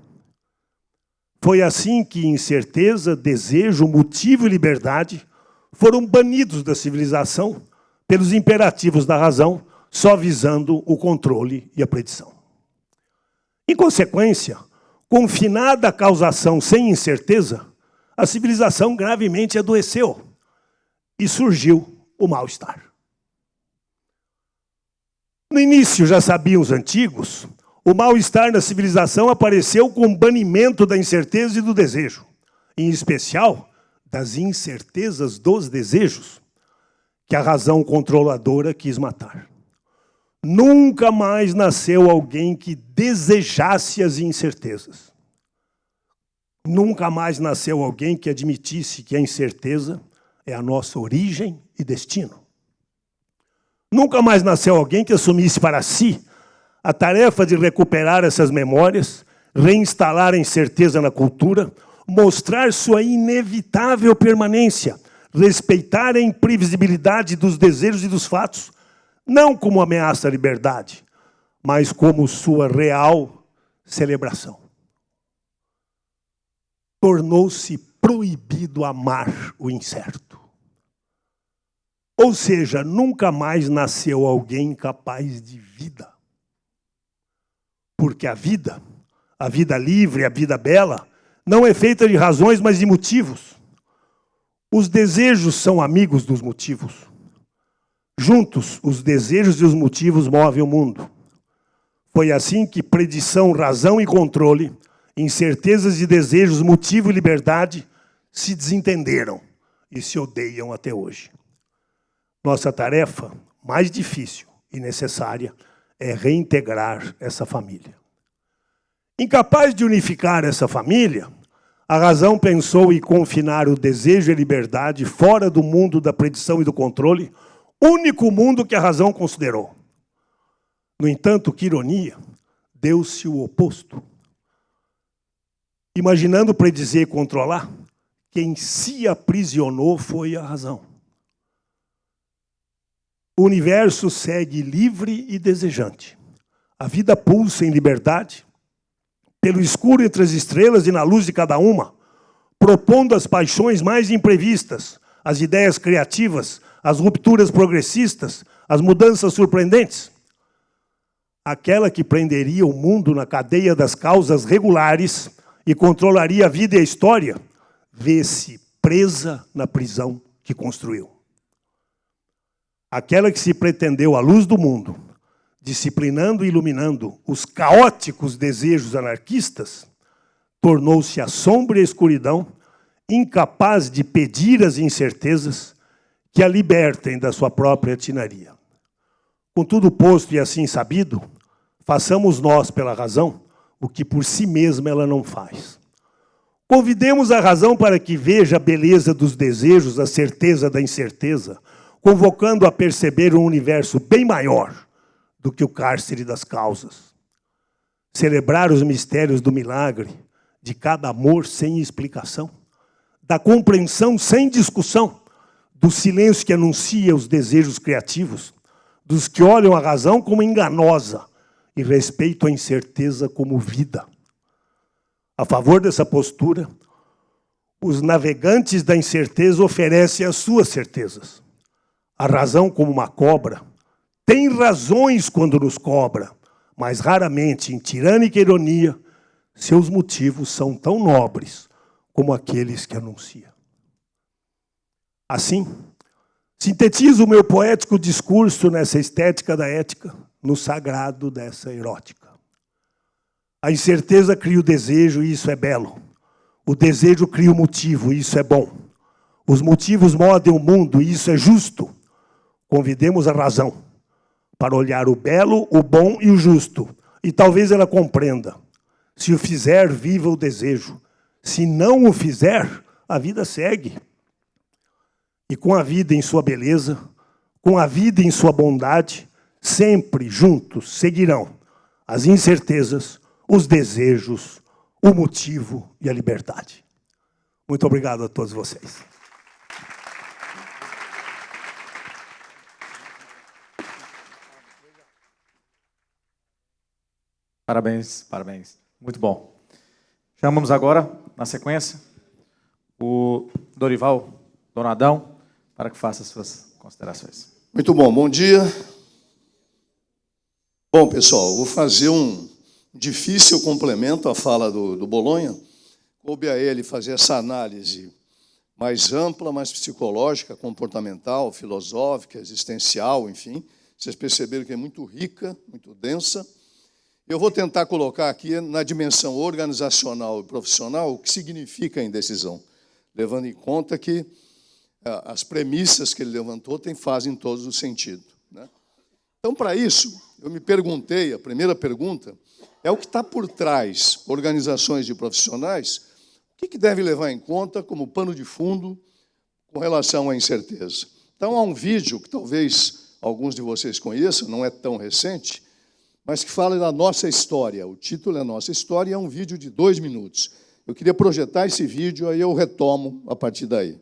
Foi assim que incerteza, desejo, motivo e liberdade foram banidos da civilização pelos imperativos da razão, só visando o controle e a predição. Em consequência, confinada a causação sem incerteza, a civilização gravemente adoeceu e surgiu o mal-estar. No início, já sabiam os antigos, o mal-estar na civilização apareceu com o banimento da incerteza e do desejo, em especial das incertezas dos desejos, que a razão controladora quis matar. Nunca mais nasceu alguém que desejasse as incertezas. Nunca mais nasceu alguém que admitisse que a incerteza é a nossa origem e destino. Nunca mais nasceu alguém que assumisse para si a tarefa de recuperar essas memórias, reinstalar a incerteza na cultura, mostrar sua inevitável permanência, respeitar a imprevisibilidade dos desejos e dos fatos, não como ameaça à liberdade, mas como sua real celebração. Tornou-se proibido amar o incerto. Ou seja, nunca mais nasceu alguém capaz de vida. Porque a vida livre, a vida bela, não é feita de razões, mas de motivos. Os desejos são amigos dos motivos. Juntos, os desejos e os motivos movem o mundo. Foi assim que predição, razão e controle, incertezas e desejos, motivo e liberdade se desentenderam e se odeiam até hoje. Nossa tarefa mais difícil e necessária é reintegrar essa família. Incapaz de unificar essa família, a razão pensou em confinar o desejo e a liberdade fora do mundo da predição e do controle, único mundo que a razão considerou. No entanto, que ironia, deu-se o oposto. Imaginando predizer e controlar, quem se aprisionou foi a razão. O universo segue livre e desejante. A vida pulsa em liberdade, pelo escuro entre as estrelas e na luz de cada uma, propondo as paixões mais imprevistas, as ideias criativas, as rupturas progressistas, as mudanças surpreendentes. Aquela que prenderia o mundo na cadeia das causas regulares e controlaria a vida e a história, vê-se presa na prisão que construiu. Aquela que se pretendeu a luz do mundo, disciplinando e iluminando os caóticos desejos anarquistas, tornou-se a sombra e a escuridão, incapaz de pedir as incertezas que a libertem da sua própria tinaria. Com tudo posto e assim sabido, façamos nós, pela razão, o que por si mesma ela não faz. Convidemos a razão para que veja a beleza dos desejos, a certeza da incerteza, convocando a perceber um universo bem maior do que o cárcere das causas. Celebrar os mistérios do milagre, de cada amor sem explicação, da compreensão sem discussão, do silêncio que anuncia os desejos criativos, dos que olham a razão como enganosa e respeitam a incerteza como vida. A favor dessa postura, os navegantes da incerteza oferecem as suas certezas. A razão, como uma cobra, tem razões quando nos cobra, mas raramente, em tirânica ironia, seus motivos são tão nobres como aqueles que anuncia. Assim, sintetizo o meu poético discurso nessa estética da ética, no sagrado dessa erótica. A incerteza cria o desejo, e isso é belo. O desejo cria o motivo, e isso é bom. Os motivos modem o mundo, e isso é justo. Convidemos a razão para olhar o belo, o bom e o justo. E talvez ela compreenda. Se o fizer, viva o desejo. Se não o fizer, a vida segue. E com a vida em sua beleza, com a vida em sua bondade, sempre juntos seguirão as incertezas, os desejos, o motivo e a liberdade. Muito obrigado a todos vocês. Parabéns, parabéns. Muito bom. Chamamos agora, na sequência, o Dorival Donadão, para que faça as suas considerações. Muito bom, bom dia. Bom, pessoal, vou fazer um difícil complemento à fala do Bolonha. Coube a ele fazer essa análise mais ampla, mais psicológica, comportamental, filosófica, existencial, enfim. Vocês perceberam que é muito rica, muito densa. Eu vou tentar colocar aqui na dimensão organizacional e profissional o que significa a indecisão, levando em conta que as premissas que ele levantou fazem todos o sentido, né? Então, para isso, eu me perguntei, a primeira pergunta é o que está por trás, organizações de profissionais, o que deve levar em conta como pano de fundo com relação à incerteza. Então, há um vídeo que talvez alguns de vocês conheçam, não é tão recente, mas que fala da nossa história. O título é Nossa História e é um vídeo de 2 minutos. Eu queria projetar esse vídeo, aí eu retomo a partir daí.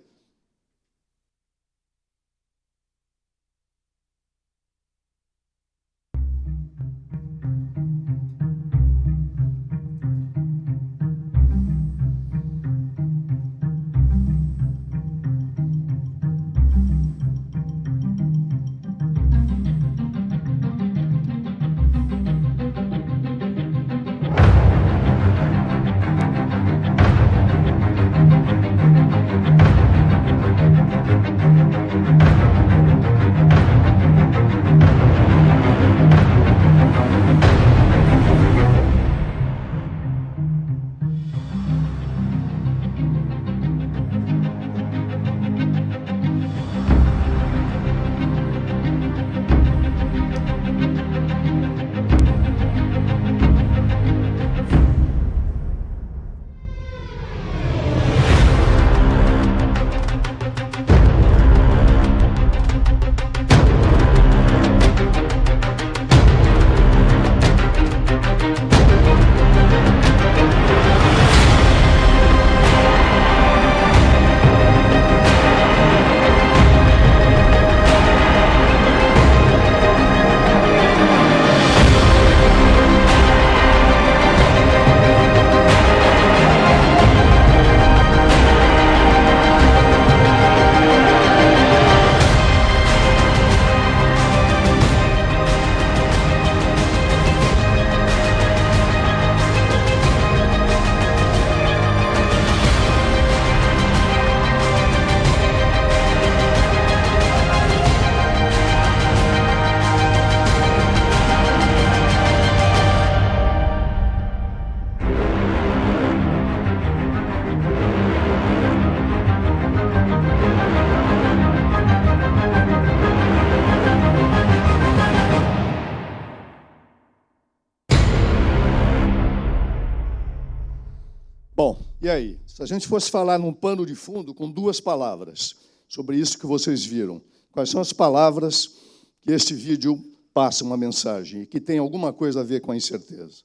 Bom, e aí? Se a gente fosse falar num pano de fundo com 2 palavras sobre isso que vocês viram, quais são as palavras que este vídeo passa uma mensagem e que tem alguma coisa a ver com a incerteza?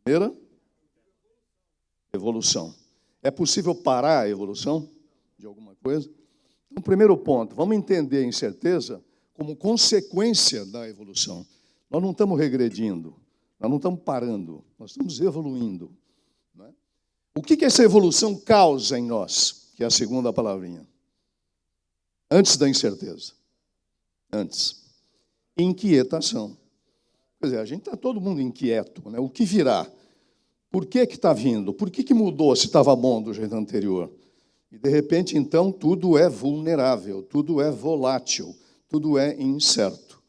Primeira? Evolução. É possível parar a evolução de alguma coisa? Então, primeiro ponto, vamos entender a incerteza como consequência da evolução. Nós não estamos regredindo, nós não estamos parando, nós estamos evoluindo. Não é? O que essa evolução causa em nós? Que é a segunda palavrinha. Antes da incerteza. Antes. Inquietação. Quer dizer, a gente está todo mundo inquieto, né? O que virá? Por que está vindo? Por que mudou se estava bom do jeito anterior? E, de repente, então, tudo é vulnerável, tudo é volátil, tudo é incerto.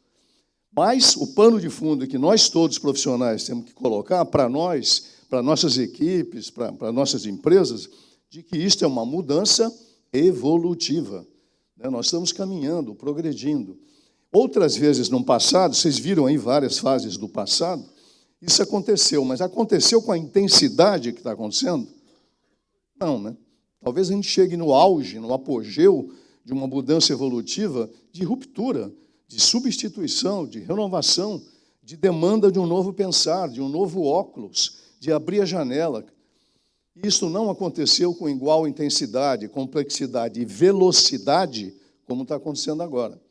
Mas o pano de fundo que nós todos profissionais temos que colocar para nós, para nossas equipes, para nossas empresas, de que isto é uma mudança evolutiva. Nós estamos caminhando, progredindo. Outras vezes no passado, vocês viram aí várias fases do passado, isso aconteceu, mas aconteceu com a intensidade que está acontecendo? Não, né? Talvez a gente chegue no auge, no apogeu de uma mudança evolutiva de ruptura, de substituição, de renovação, de demanda de um novo pensar, de um novo óculos, de abrir a janela. Isso não aconteceu com igual intensidade, complexidade e velocidade como está acontecendo agora.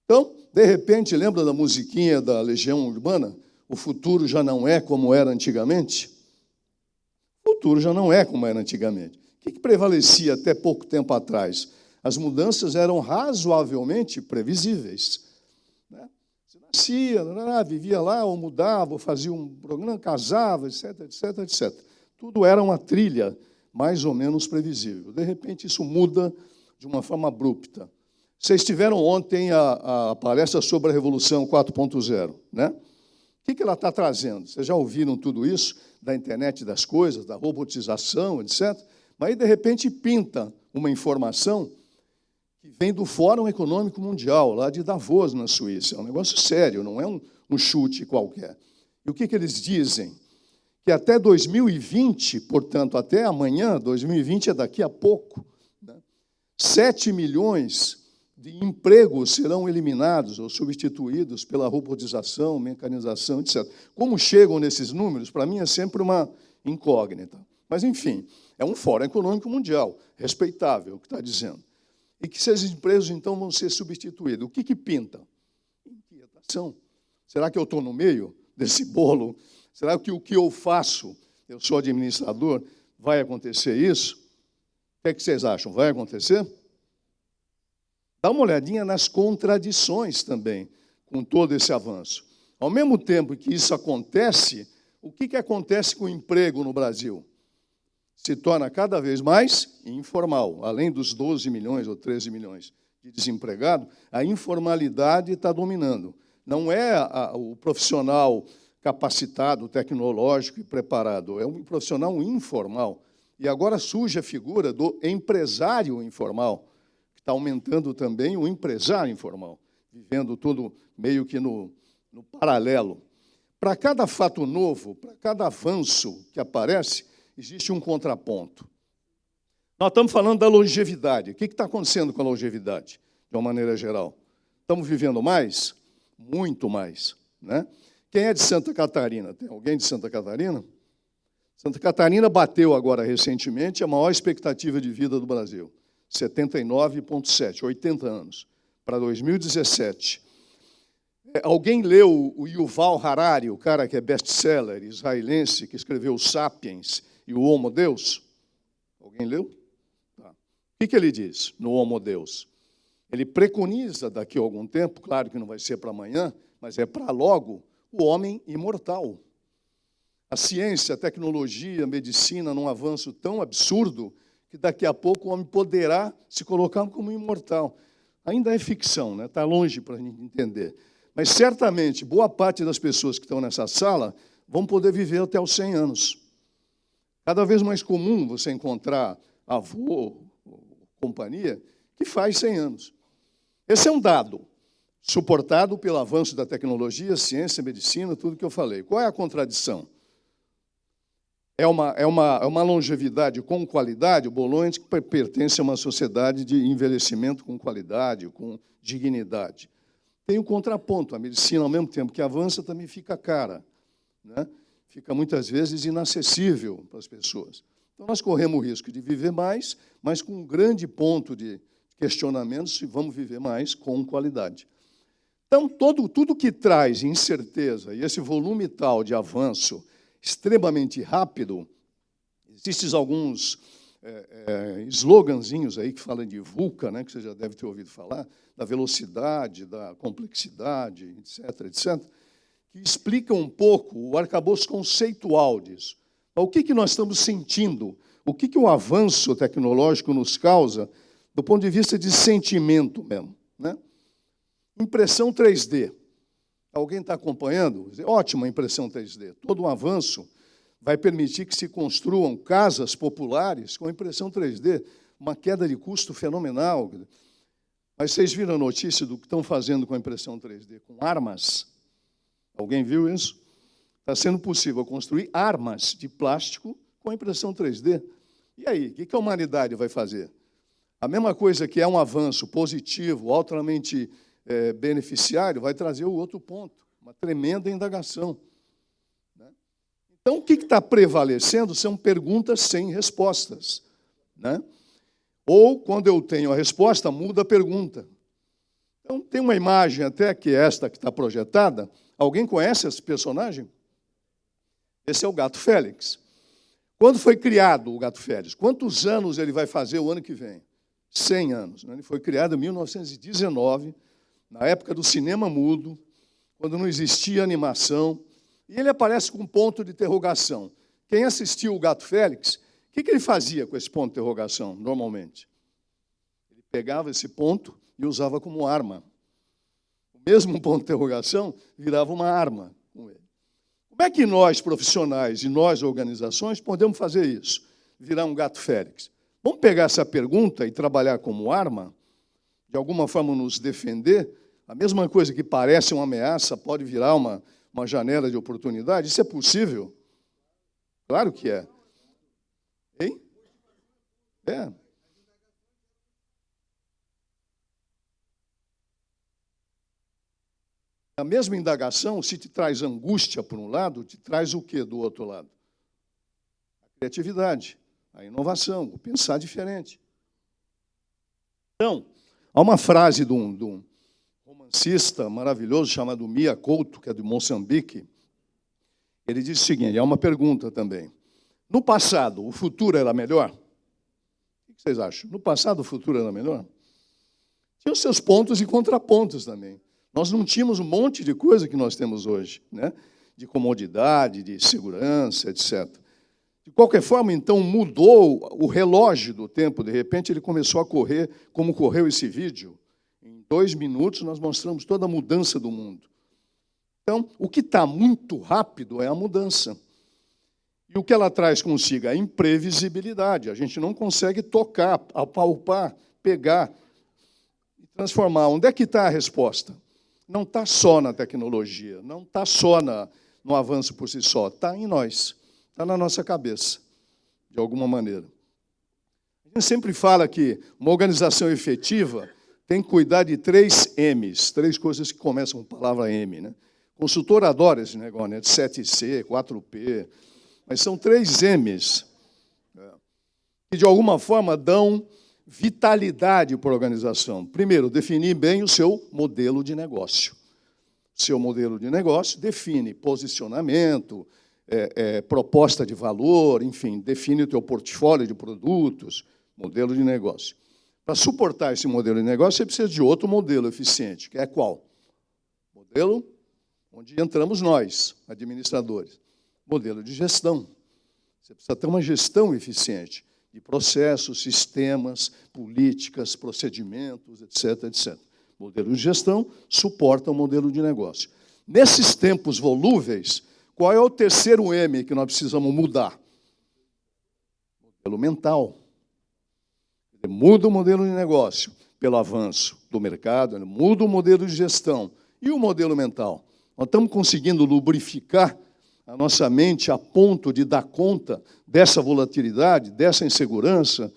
Então, de repente, lembra da musiquinha da Legião Urbana? O futuro já não é como era antigamente? O futuro já não é como era antigamente. O que prevalecia até pouco tempo atrás? As mudanças eram razoavelmente previsíveis. Você nascia, vivia lá, ou mudava, ou fazia um programa, casava, etc, etc, etc. Tudo era uma trilha mais ou menos previsível. De repente, isso muda de uma forma abrupta. Vocês tiveram ontem a palestra sobre a Revolução 4.0, né? O que ela está trazendo? Vocês já ouviram tudo isso da internet das coisas, da robotização, etc. Mas aí, de repente, pinta uma informação que vem do Fórum Econômico Mundial, lá de Davos, na Suíça. É um negócio sério, não é um chute qualquer. E o que eles dizem? Que até 2020, portanto, até amanhã, 2020 é daqui a pouco, né? 7 milhões de empregos serão eliminados ou substituídos pela robotização, mecanização, etc. Como chegam nesses números, para mim é sempre uma incógnita. Mas, enfim, é um Fórum Econômico Mundial, respeitável, o que está dizendo. E que esses empregos, então, vão ser substituídos. O que pinta? Inquietação. Será que eu estou no meio desse bolo? Será que o que eu faço, eu sou administrador, vai acontecer isso? O que vocês acham? Vai acontecer? Dá uma olhadinha nas contradições também, com todo esse avanço. Ao mesmo tempo que isso acontece, o que acontece com o emprego no Brasil? Se torna cada vez mais informal. Além dos 12 milhões ou 13 milhões de desempregados, a informalidade está dominando. Não é o profissional capacitado, tecnológico e preparado, é um profissional informal. E agora surge a figura do empresário informal, que está aumentando também o empresário informal, vivendo tudo meio que no paralelo. Para cada fato novo, para cada avanço que aparece, existe um contraponto. Nós estamos falando da longevidade. O que está acontecendo com a longevidade, de uma maneira geral? Estamos vivendo mais? Muito mais, né? Quem é de Santa Catarina? Tem alguém de Santa Catarina? Santa Catarina bateu agora recentemente a maior expectativa de vida do Brasil, 79,7, 80 anos, para 2017. Alguém leu o Yuval Harari, o cara que é best-seller israelense, que escreveu o Sapiens e o Homo Deus? Alguém leu? Tá. O que ele diz no Homo Deus? Ele preconiza daqui a algum tempo, claro que não vai ser para amanhã, mas é para logo, o homem imortal. A ciência, a tecnologia, a medicina, num avanço tão absurdo, que daqui a pouco o homem poderá se colocar como imortal. Ainda é ficção, né? Está longe para a gente entender. Mas, certamente, boa parte das pessoas que estão nessa sala vão poder viver até os 100 anos. Cada vez mais comum você encontrar avô, companhia, que faz 100 anos. Esse é um dado suportado pelo avanço da tecnologia, ciência, medicina, tudo que eu falei. Qual é a contradição? É uma longevidade com qualidade. O Bolonha pertence a uma sociedade de envelhecimento com qualidade, com dignidade. Tem um contraponto. A medicina, ao mesmo tempo que avança, também fica cara, né? Fica, muitas vezes, inacessível para as pessoas. Então, nós corremos o risco de viver mais, mas com um grande ponto de questionamento se vamos viver mais com qualidade. Então, tudo que traz incerteza e esse volume tal de avanço extremamente rápido, existem alguns sloganzinhos aí que falam de VUCA, né, que você já deve ter ouvido falar, da velocidade, da complexidade, etc., etc., que explicam um pouco o arcabouço conceitual disso. O que nós estamos sentindo? O que o avanço tecnológico nos causa do ponto de vista de sentimento mesmo, né? Impressão 3D. Alguém está acompanhando? Ótima impressão 3D. Todo um avanço vai permitir que se construam casas populares com impressão 3D, uma queda de custo fenomenal. Mas vocês viram a notícia do que estão fazendo com a impressão 3D? Com armas? Alguém viu isso? Está sendo possível construir armas de plástico com impressão 3D. E aí, o que a humanidade vai fazer? A mesma coisa que é um avanço positivo, altamente beneficiário, vai trazer o outro ponto, uma tremenda indagação. Né? Então, o que está prevalecendo são perguntas sem respostas. Né? Ou, quando eu tenho a resposta, muda a pergunta. Então, tem uma imagem até que esta que está projetada. Alguém conhece esse personagem? Esse é o Gato Félix. Quando foi criado o Gato Félix? Quantos anos ele vai fazer o ano que vem? 100 anos. Né? Ele foi criado em 1919, na época do cinema mudo, quando não existia animação, e ele aparece com um ponto de interrogação. Quem assistiu o Gato Félix, o que ele fazia com esse ponto de interrogação, normalmente? Ele pegava esse ponto e usava como arma. O mesmo ponto de interrogação virava uma arma com ele. Como é que nós, profissionais, e nós, organizações, podemos fazer isso? Virar um Gato Félix? Vamos pegar essa pergunta e trabalhar como arma? De alguma forma nos defender? A mesma coisa que parece uma ameaça pode virar uma janela de oportunidade? Isso é possível? Claro que é. Hein? É. A mesma indagação, se te traz angústia por um lado, te traz o quê do outro lado? A criatividade, a inovação, o pensar diferente. Então, há uma frase de um romancista maravilhoso chamado Mia Couto, que é de Moçambique. Ele diz o seguinte, é uma pergunta também. No passado, o futuro era melhor? O que vocês acham? No passado, o futuro era melhor? Tinha os seus pontos e contrapontos também. Nós não tínhamos um monte de coisa que nós temos hoje, né? De comodidade, de segurança, etc. De qualquer forma, então, mudou o relógio do tempo. De repente, ele começou a correr, como correu esse vídeo. Em 2 minutos, nós mostramos toda a mudança do mundo. Então, o que está muito rápido é a mudança. E o que ela traz consigo? A imprevisibilidade. A gente não consegue tocar, apalpar, pegar e transformar. Onde é que está a resposta? Não está só na tecnologia, não está só no avanço por si só, está em nós, está na nossa cabeça, de alguma maneira. A gente sempre fala que uma organização efetiva tem que cuidar de 3 M's, 3 coisas que começam com a palavra M. Né? O consultor adora esse negócio, né? De 7C, 4P, mas são 3 M's, que, de alguma forma, dão vitalidade para a organização. Primeiro, definir bem o seu modelo de negócio. Seu modelo de negócio define posicionamento, proposta de valor, enfim, define o teu portfólio de produtos, modelo de negócio. Para suportar esse modelo de negócio, você precisa de outro modelo eficiente, que é qual? Modelo onde entramos nós, administradores. Modelo de gestão. Você precisa ter uma gestão eficiente de processos, sistemas, políticas, procedimentos, etc., etc. O modelo de gestão suporta o modelo de negócio. Nesses tempos volúveis, qual é o terceiro M que nós precisamos mudar? Modelo mental. Ele muda o modelo de negócio pelo avanço do mercado, ele muda o modelo de gestão. E o modelo mental? Nós estamos conseguindo lubrificar a nossa mente a ponto de dar conta dessa volatilidade, dessa insegurança,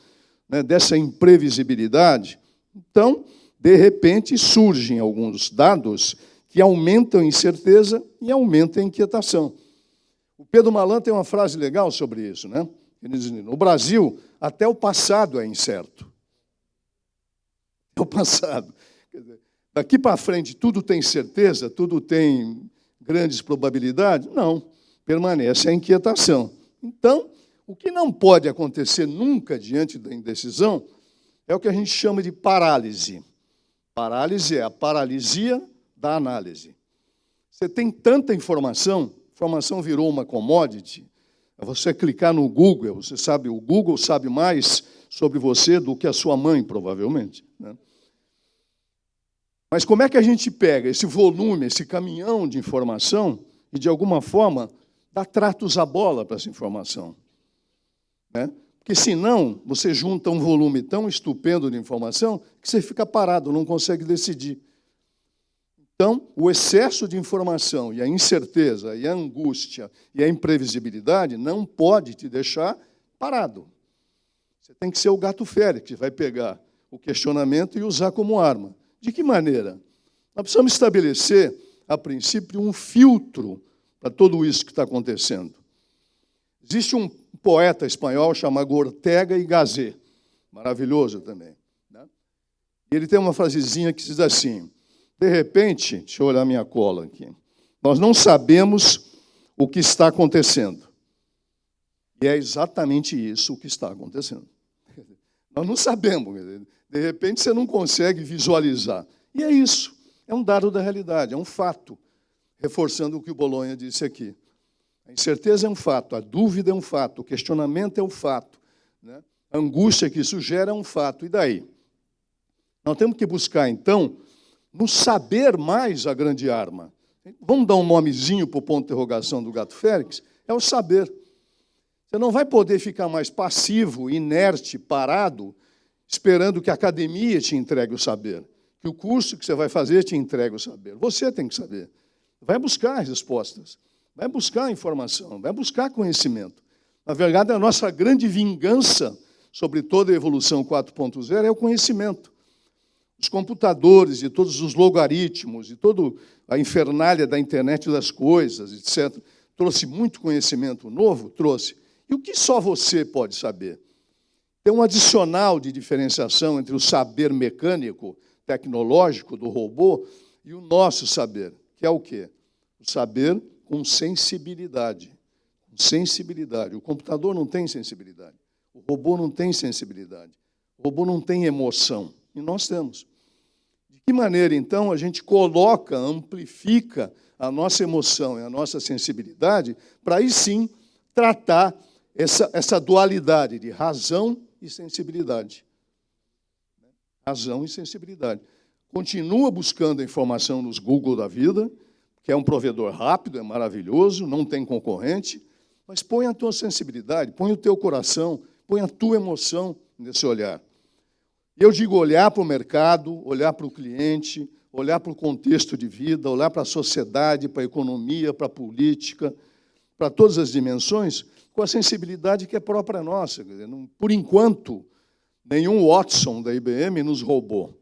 né, dessa imprevisibilidade. Então, de repente, surgem alguns dados que aumentam a incerteza e aumentam a inquietação. O Pedro Malan tem uma frase legal sobre isso, né? No Brasil, até o passado é incerto. É o passado. Quer dizer, daqui para frente, tudo tem certeza? Tudo tem grandes probabilidades? Não. Permanece a inquietação. Então, o que não pode acontecer nunca diante da indecisão é o que a gente chama de parálise. Parálise é a paralisia da análise. Você tem tanta informação, a informação virou uma commodity. É você clicar no Google, você sabe, o Google sabe mais sobre você do que a sua mãe, provavelmente, né? Mas como é que a gente pega esse volume, esse caminhão de informação e, de alguma forma, dá tratos à bola para essa informação, né? Porque, senão, você junta um volume tão estupendo de informação que você fica parado, não consegue decidir. Então, o excesso de informação e a incerteza, e a angústia, e a imprevisibilidade não pode te deixar parado. Você tem que ser o gato férreo, que vai pegar o questionamento e usar como arma. De que maneira? Nós precisamos estabelecer, a princípio, um filtro para tudo isso que está acontecendo. Existe um poeta espanhol chamado Ortega y Gasset, maravilhoso também, né? E ele tem uma frasezinha que diz assim: de repente, deixa eu olhar minha cola aqui, nós não sabemos o que está acontecendo. E é exatamente isso o que está acontecendo. Nós não sabemos. De repente, você não consegue visualizar. E é isso. É um dado da realidade, é um fato. Reforçando o que o Bolonha disse aqui. A incerteza é um fato, a dúvida é um fato, o questionamento é um fato, né? A angústia que isso gera é um fato. E daí? Nós temos que buscar, então, no saber mais a grande arma. Vamos dar um nomezinho para o ponto de interrogação do gato Félix? É o saber. Você não vai poder ficar mais passivo, inerte, parado, esperando que a academia te entregue o saber, que o curso que você vai fazer te entregue o saber. Você tem que saber. Vai buscar as respostas, vai buscar informação, vai buscar conhecimento. Na verdade, a nossa grande vingança sobre toda a evolução 4.0 é o conhecimento. Os computadores e todos os logaritmos e toda a infernália da internet das coisas, etc., trouxe muito conhecimento novo? Trouxe. E o que só você pode saber? Tem um adicional de diferenciação entre o saber mecânico, tecnológico do robô e o nosso saber, que é o quê? O saber com sensibilidade. Sensibilidade. O computador não tem sensibilidade. O robô não tem sensibilidade. O robô não tem emoção. E nós temos. De que maneira, então, a gente coloca, amplifica a nossa emoção e a nossa sensibilidade para, aí sim, tratar essa dualidade de razão e sensibilidade. Razão e sensibilidade. Continua buscando a informação nos Google da vida, que é um provedor rápido, é maravilhoso, não tem concorrente, mas põe a tua sensibilidade, põe o teu coração, põe a tua emoção nesse olhar. Eu digo olhar para o mercado, olhar para o cliente, olhar para o contexto de vida, olhar para a sociedade, para a economia, para a política, para todas as dimensões, com a sensibilidade que é própria nossa. Por enquanto, nenhum Watson da IBM nos roubou.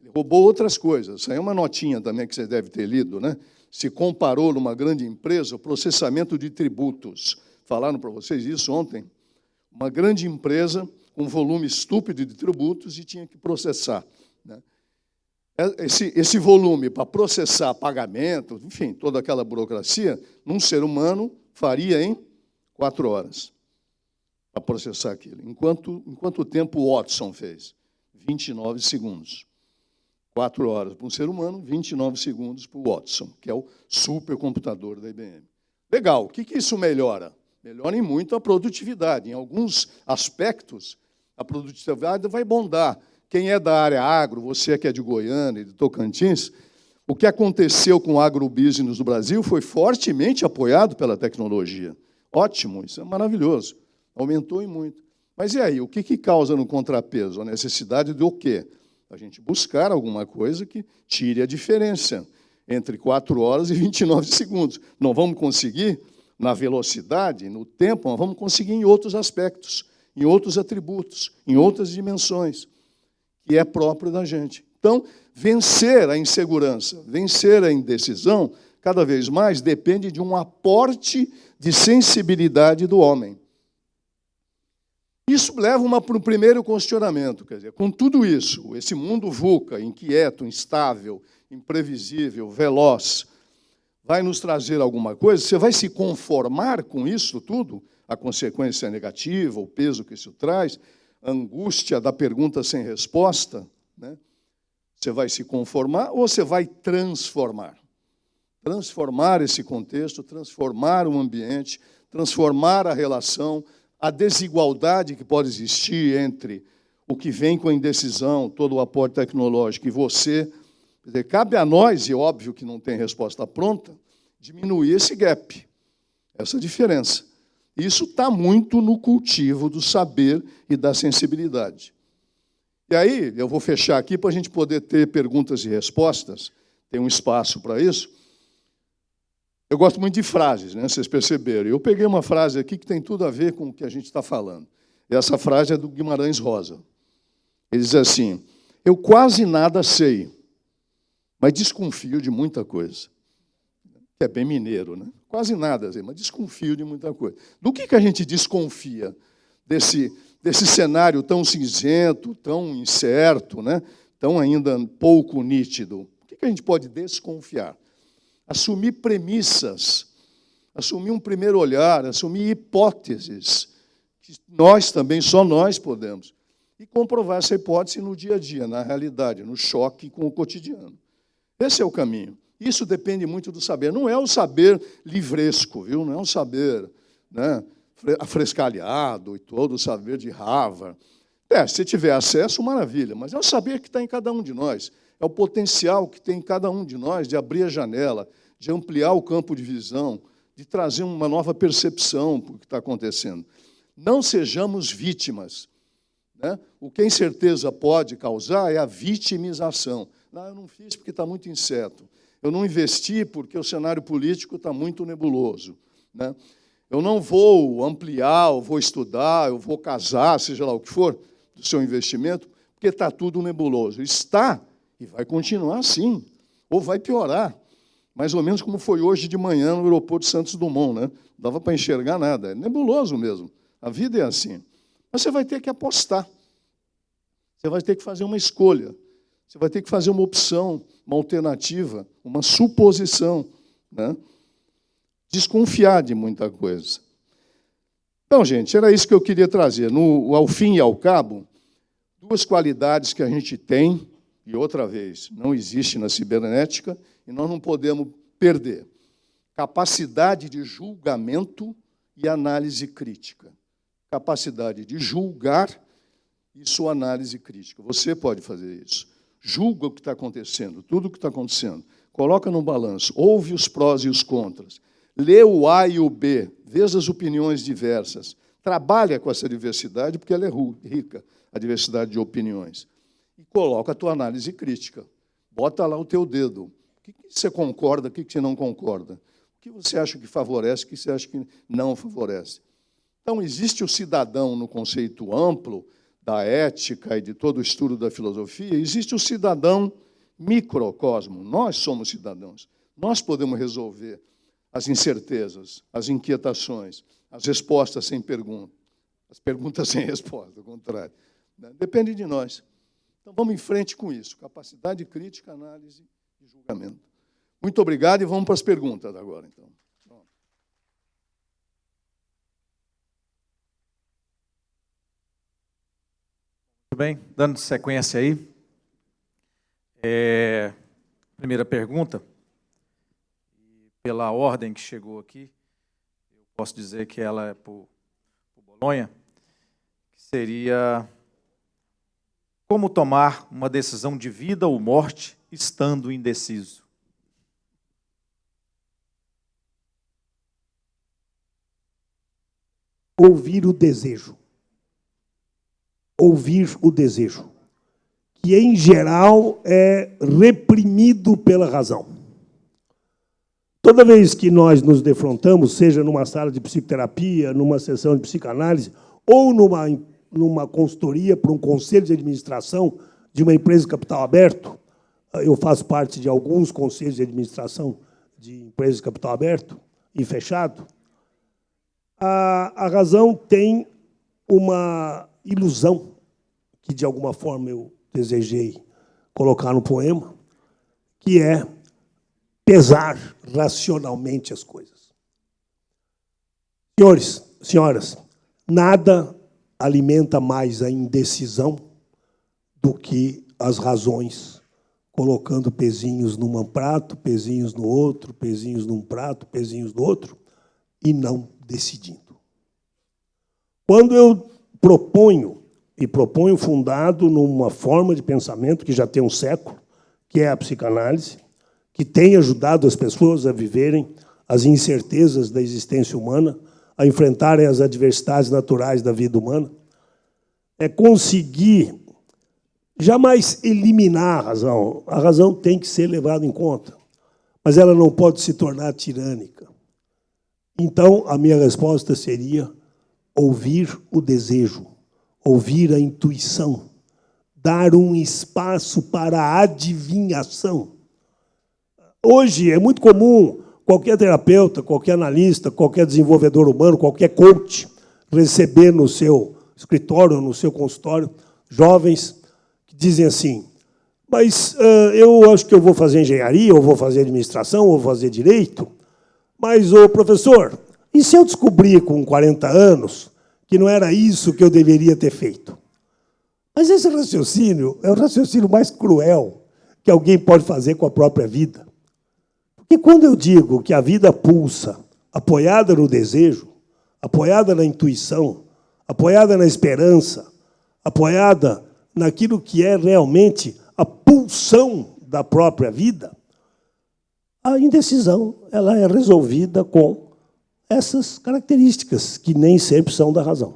Ele roubou outras coisas. Isso aí é uma notinha também que você deve ter lido, né? Se comparou numa grande empresa o processamento de tributos. Falaram para vocês isso ontem? Uma grande empresa com um volume estúpido de tributos e tinha que processar, né? Esse volume para processar pagamento, enfim, toda aquela burocracia, num ser humano faria em 4 horas para processar aquilo. Em quanto tempo o Watson fez? 29 segundos. 4 horas para um ser humano, 29 segundos para o Watson, que é o supercomputador da IBM. Legal, o que isso melhora? Melhora em muito a produtividade. Em alguns aspectos, a produtividade vai bondar. Quem é da área agro, você que é de Goiânia, de Tocantins, o que aconteceu com o agrobusiness no Brasil foi fortemente apoiado pela tecnologia. Ótimo, isso é maravilhoso. Aumentou e muito. Mas e aí, o que causa no contrapeso? A necessidade de o quê? A gente buscar alguma coisa que tire a diferença entre 4 horas e 29 segundos. Não vamos conseguir na velocidade, no tempo, mas vamos conseguir em outros aspectos, em outros atributos, em outras dimensões, que é próprio da gente. Então, vencer a insegurança, vencer a indecisão, cada vez mais depende de um aporte de sensibilidade do homem. Isso leva para o primeiro questionamento, quer dizer, com tudo isso, esse mundo VUCA, inquieto, instável, imprevisível, veloz, vai nos trazer alguma coisa? Você vai se conformar com isso tudo? A consequência negativa, o peso que isso traz, a angústia da pergunta sem resposta, né? Você vai se conformar ou você vai transformar? Transformar esse contexto, transformar o ambiente, transformar a relação, a desigualdade que pode existir entre o que vem com a indecisão, todo o aporte tecnológico e você. Quer dizer, cabe a nós, e óbvio que não tem resposta pronta, diminuir esse gap, essa diferença. Isso está muito no cultivo do saber e da sensibilidade. E aí, eu vou fechar aqui para a gente poder ter perguntas e respostas, tem um espaço para isso. Eu gosto muito de frases, né? Vocês perceberam. Eu peguei uma frase aqui que tem tudo a ver com o que a gente está falando. E essa frase é do Guimarães Rosa. Ele diz assim: eu quase nada sei, mas desconfio de muita coisa. Que é bem mineiro, né? Quase nada sei, mas desconfio de muita coisa. Do que a gente desconfia desse cenário tão cinzento, tão incerto, né? Tão ainda pouco nítido? O que a gente pode desconfiar? Assumir premissas, assumir um primeiro olhar, assumir hipóteses, que nós também, só nós podemos, e comprovar essa hipótese no dia a dia, na realidade, no choque com o cotidiano. Esse é o caminho. Isso depende muito do saber. Não é o saber livresco, viu? Não é um saber, né, afrescalhado e todo o saber de Harvard. Se tiver acesso, maravilha, mas é o saber que está em cada um de nós. É o potencial que tem em cada um de nós de abrir a janela, de ampliar o campo de visão, de trazer uma nova percepção para o que está acontecendo. Não sejamos vítimas, né? O que a incerteza pode causar é a vitimização. Não, eu não fiz porque está muito incerto. Eu não investi porque o cenário político está muito nebuloso, né? Eu não vou ampliar, eu vou estudar, eu vou casar, seja lá o que for, do seu investimento, porque está tudo nebuloso. Está, e vai continuar assim, ou vai piorar. Mais ou menos como foi hoje de manhã no aeroporto Santos Dumont, né? Não dava para enxergar nada, é nebuloso mesmo. A vida é assim. Mas você vai ter que apostar. Você vai ter que fazer uma escolha. Você vai ter que fazer uma opção, uma alternativa, uma suposição, né? Desconfiar de muita coisa. Então, gente, era isso que eu queria trazer. Ao fim e ao cabo, duas qualidades que a gente tem, e outra vez, não existe na cibernética, e nós não podemos perder. Capacidade de julgamento e análise crítica. Capacidade de julgar e sua análise crítica. Você pode fazer isso. Julga o que está acontecendo, tudo o que está acontecendo. Coloca no balanço, ouve os prós e os contras. Lê o A e o B, veja as opiniões diversas. Trabalha com essa diversidade, porque ela é rica, a diversidade de opiniões. E coloca a tua análise crítica. Bota lá o teu dedo. O que você concorda, o que você não concorda? O que você acha que favorece, o que você acha que não favorece? Então, existe o cidadão no conceito amplo da ética e de todo o estudo da filosofia, existe o cidadão microcosmo. Nós somos cidadãos. Nós podemos resolver as incertezas, as inquietações, as respostas sem pergunta, as perguntas sem resposta, ao contrário. Depende de nós. Então, vamos em frente com isso. Capacidade crítica, análise e julgamento. Muito obrigado e vamos para as perguntas agora, então. Muito bem, dando sequência aí. Primeira pergunta. Pela ordem que chegou aqui, eu posso dizer que ela é por Bolonha, que seria: como tomar uma decisão de vida ou morte estando indeciso? Ouvir o desejo. Ouvir o desejo, que, em geral, é reprimido pela razão. Toda vez que nós nos defrontamos, seja numa sala de psicoterapia, numa sessão de psicanálise, ou numa consultoria para um conselho de administração de uma empresa de capital aberto, eu faço parte de alguns conselhos de administração de empresas de capital aberto e fechado, a razão tem uma ilusão que, de alguma forma, eu desejei colocar no poema, que é pesar racionalmente as coisas. Senhores, senhoras, nada alimenta mais a indecisão do que as razões, colocando pezinhos num prato, pezinhos no outro, pezinhos num prato, pezinhos no outro, e não decidindo. Quando eu proponho, e proponho fundado numa forma de pensamento que já tem um século, que é a psicanálise, que tem ajudado as pessoas a viverem as incertezas da existência humana, a enfrentarem as adversidades naturais da vida humana, é conseguir jamais eliminar a razão. A razão tem que ser levada em conta, mas ela não pode se tornar tirânica. Então, a minha resposta seria ouvir o desejo, ouvir a intuição, dar um espaço para a adivinhação. Hoje é muito comum qualquer terapeuta, qualquer analista, qualquer desenvolvedor humano, qualquer coach, receber no seu escritório, no seu consultório, jovens que dizem assim, mas eu acho que eu vou fazer engenharia, ou vou fazer administração, ou vou fazer direito, mas, ô professor, e se eu descobrir com 40 anos que não era isso que eu deveria ter feito? Mas esse raciocínio é o raciocínio mais cruel que alguém pode fazer com a própria vida. Porque quando eu digo que a vida pulsa, apoiada no desejo, apoiada na intuição, apoiada na esperança, apoiada naquilo que é realmente a pulsão da própria vida, a indecisão ela é resolvida com essas características, que nem sempre são da razão.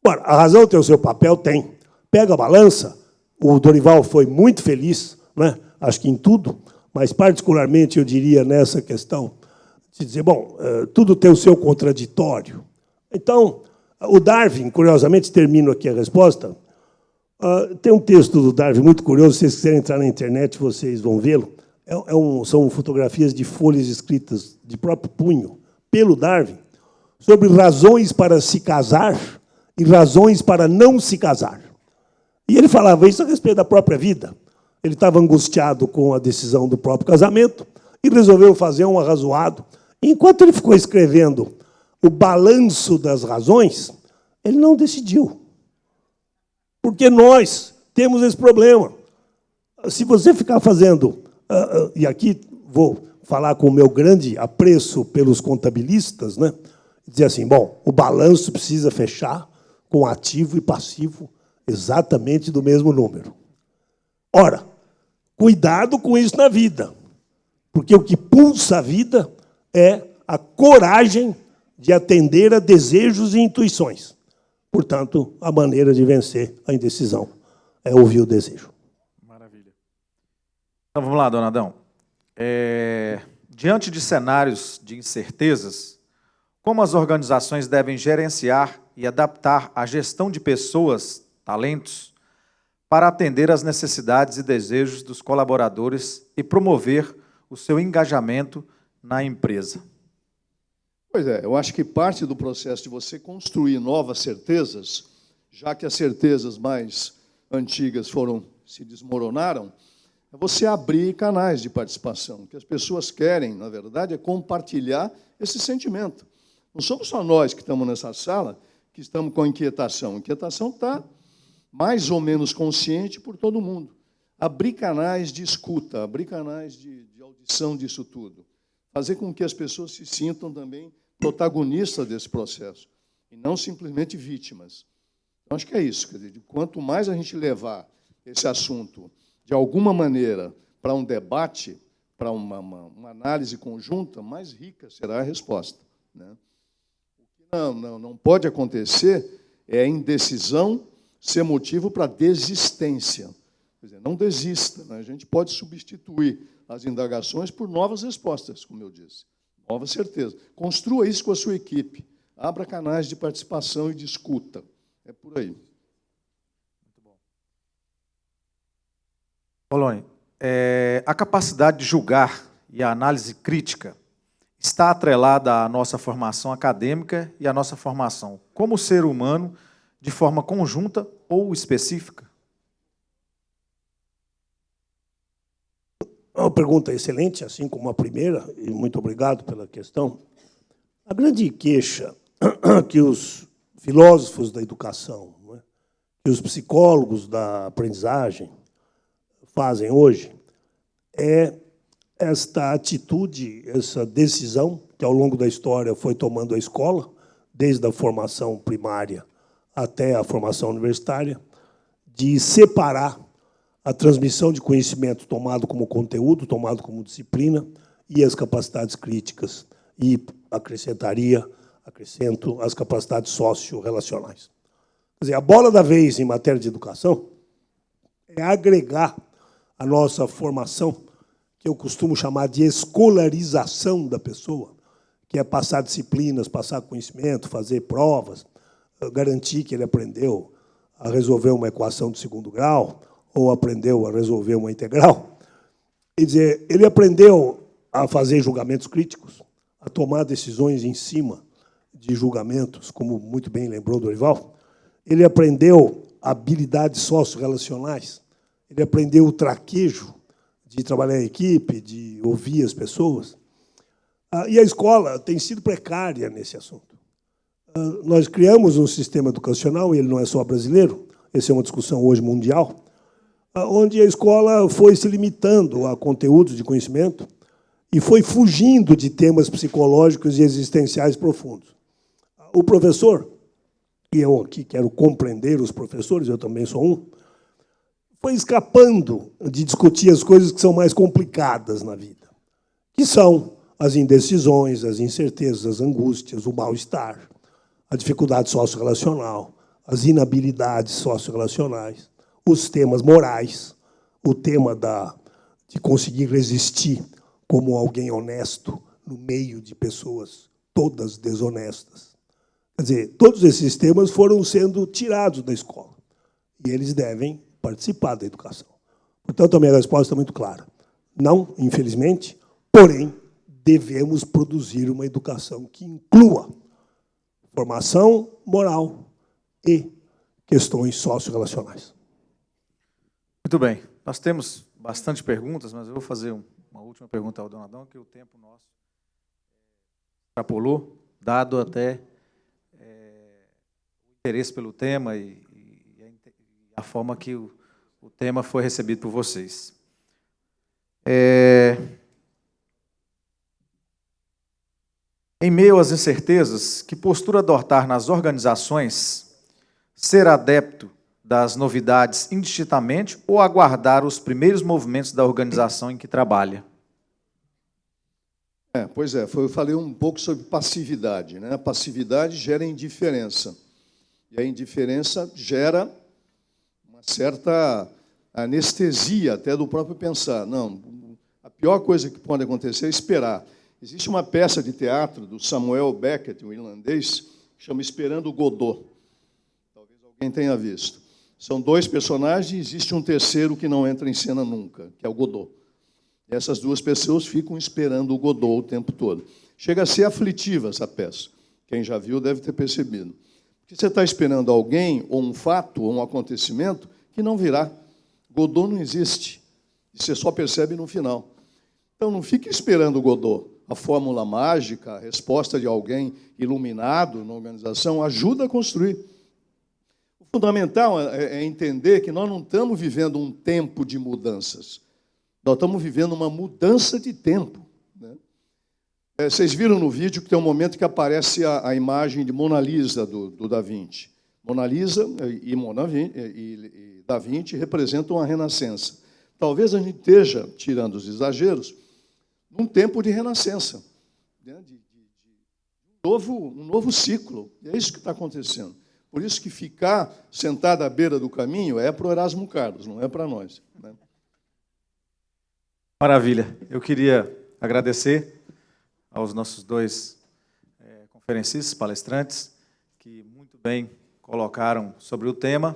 Ora, a razão tem o seu papel? Tem. Pega a balança, o Dorival foi muito feliz, né? Acho que em tudo, mas particularmente eu diria nessa questão de dizer, bom, tudo tem o seu contraditório. Então, o Darwin, curiosamente, termino aqui a resposta, tem um texto do Darwin muito curioso, se vocês quiserem entrar na internet, vocês vão vê-lo. São fotografias de folhas escritas de próprio punho, pelo Darwin, sobre razões para se casar e razões para não se casar. E ele falava isso a respeito da própria vida. Ele estava angustiado com a decisão do próprio casamento e resolveu fazer um arrazoado. Enquanto ele ficou escrevendo o balanço das razões, ele não decidiu. Porque nós temos esse problema. Se você ficar fazendo... e aqui vou falar com o meu grande apreço pelos contabilistas, né? Dizer assim, bom, o balanço precisa fechar com ativo e passivo exatamente do mesmo número. Ora, cuidado com isso na vida, porque o que pulsa a vida é a coragem de atender a desejos e intuições. Portanto, a maneira de vencer a indecisão é ouvir o desejo. Maravilha. Então, vamos lá, dona Adão. Diante de cenários de incertezas, como as organizações devem gerenciar e adaptar a gestão de pessoas, talentos, para atender às necessidades e desejos dos colaboradores e promover o seu engajamento na empresa? Pois é, eu acho que parte do processo de você construir novas certezas, já que as certezas mais antigas se desmoronaram, é você abrir canais de participação. O que as pessoas querem, na verdade, é compartilhar esse sentimento. Não somos só nós que estamos nessa sala que estamos com inquietação. A inquietação está mais ou menos consciente por todo mundo. Abrir canais de escuta, abrir canais de audição disso tudo. Fazer com que as pessoas se sintam também protagonistas desse processo, e não simplesmente vítimas. Então, acho que é isso. Quer dizer, quanto mais a gente levar esse assunto, de alguma maneira, para um debate, para uma análise conjunta, mais rica será a resposta, né? O que não pode acontecer é a indecisão ser motivo para desistência. Quer dizer, não desista, né? A gente pode substituir as indagações por novas respostas, como eu disse, novas certezas. Construa isso com a sua equipe. Abra canais de participação e de escuta. É por aí. Muito bom. Poloni, a capacidade de julgar e a análise crítica está atrelada à nossa formação acadêmica e à nossa formação como ser humano de forma conjunta ou específica? É uma pergunta excelente, assim como a primeira, e muito obrigado pela questão. A grande queixa que os filósofos da educação, não é, que os psicólogos da aprendizagem fazem hoje é esta atitude, essa decisão que, ao longo da história, foi tomando a escola, desde a formação primária até a formação universitária, de separar a transmissão de conhecimento tomado como conteúdo, tomado como disciplina, e as capacidades críticas, e acrescento as capacidades socio-relacionais. Quer dizer, a bola da vez em matéria de educação é agregar a nossa formação, que eu costumo chamar de escolarização da pessoa, que é passar disciplinas, passar conhecimento, fazer provas, garantir que ele aprendeu a resolver uma equação de segundo grau, ou aprendeu a resolver uma integral. Quer dizer, ele aprendeu a fazer julgamentos críticos, a tomar decisões em cima de julgamentos, como muito bem lembrou Dorival. Ele aprendeu habilidades socio-relacionais, ele aprendeu o traquejo de trabalhar em equipe, de ouvir as pessoas. E a escola tem sido precária nesse assunto. Nós criamos um sistema educacional, e ele não é só brasileiro, essa é uma discussão hoje mundial, onde a escola foi se limitando a conteúdos de conhecimento e foi fugindo de temas psicológicos e existenciais profundos. O professor, e eu aqui quero compreender os professores, eu também sou um, foi escapando de discutir as coisas que são mais complicadas na vida, que são as indecisões, as incertezas, as angústias, o mal-estar, a dificuldade socio-relacional, as inabilidades socio-relacionais, os temas morais, o tema de conseguir resistir como alguém honesto no meio de pessoas todas desonestas. Quer dizer, todos esses temas foram sendo tirados da escola, e eles devem participar da educação. Portanto, a minha resposta é muito clara. Não, infelizmente, porém, devemos produzir uma educação que inclua formação moral e questões socio-relacionais. Muito bem. Nós temos bastante perguntas, mas eu vou fazer uma última pergunta ao Donadão, que o tempo nosso extrapolou, dado até o interesse pelo tema e a forma que o tema foi recebido por vocês. Em meio às incertezas, que postura adotar nas organizações? Ser adepto das novidades indistintamente ou aguardar os primeiros movimentos da organização em que trabalha? Pois é, eu falei um pouco sobre passividade, né? A passividade gera indiferença, e a indiferença gera uma certa anestesia até do próprio pensar. Não, a pior coisa que pode acontecer é esperar. Existe uma peça de teatro do Samuel Beckett, um irlandês, que chama Esperando Godot. Talvez alguém tenha visto. São dois personagens e existe um terceiro que não entra em cena nunca, que é o Godot. E essas duas pessoas ficam esperando o Godot o tempo todo. Chega a ser aflitiva essa peça. Quem já viu deve ter percebido. Porque você está esperando alguém, ou um fato, ou um acontecimento, que não virá. Godot não existe. E você só percebe no final. Então, não fique esperando o Godot. A fórmula mágica, a resposta de alguém iluminado na organização, ajuda a construir. O fundamental é entender que nós não estamos vivendo um tempo de mudanças. Nós estamos vivendo uma mudança de tempo. Né? Vocês viram no vídeo que tem um momento que aparece a imagem de Mona Lisa, do Da Vinci. Mona Lisa e Da Vinci representam a Renascença. Talvez a gente esteja, tirando os exageros, num tempo de renascença, né? Um novo ciclo. E é isso que está acontecendo. Por isso que ficar sentado à beira do caminho é para o Erasmo Carlos, não é para nós. Né? Maravilha. Eu queria agradecer aos nossos dois conferencistas, palestrantes, que muito bem colocaram sobre o tema,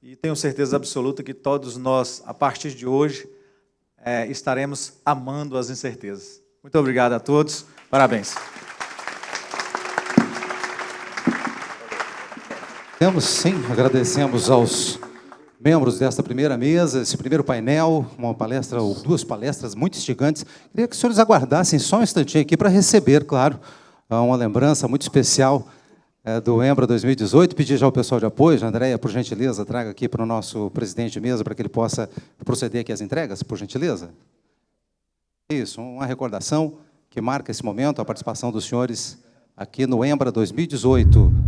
e tenho certeza absoluta que todos nós, a partir de hoje, estaremos amando as incertezas. Muito obrigado a todos. Parabéns. Temos sim, agradecemos aos membros desta primeira mesa, esse primeiro painel, uma palestra ou duas palestras muito instigantes. Queria que os senhores aguardassem só um instantinho aqui para receber, claro, uma lembrança muito especial do Embra 2018. Pedir já ao pessoal de apoio, Andréia, por gentileza, traga aqui para o nosso presidente de mesa para que ele possa proceder aqui às entregas, por gentileza. Isso, uma recordação que marca esse momento, a participação dos senhores aqui no Embra 2018.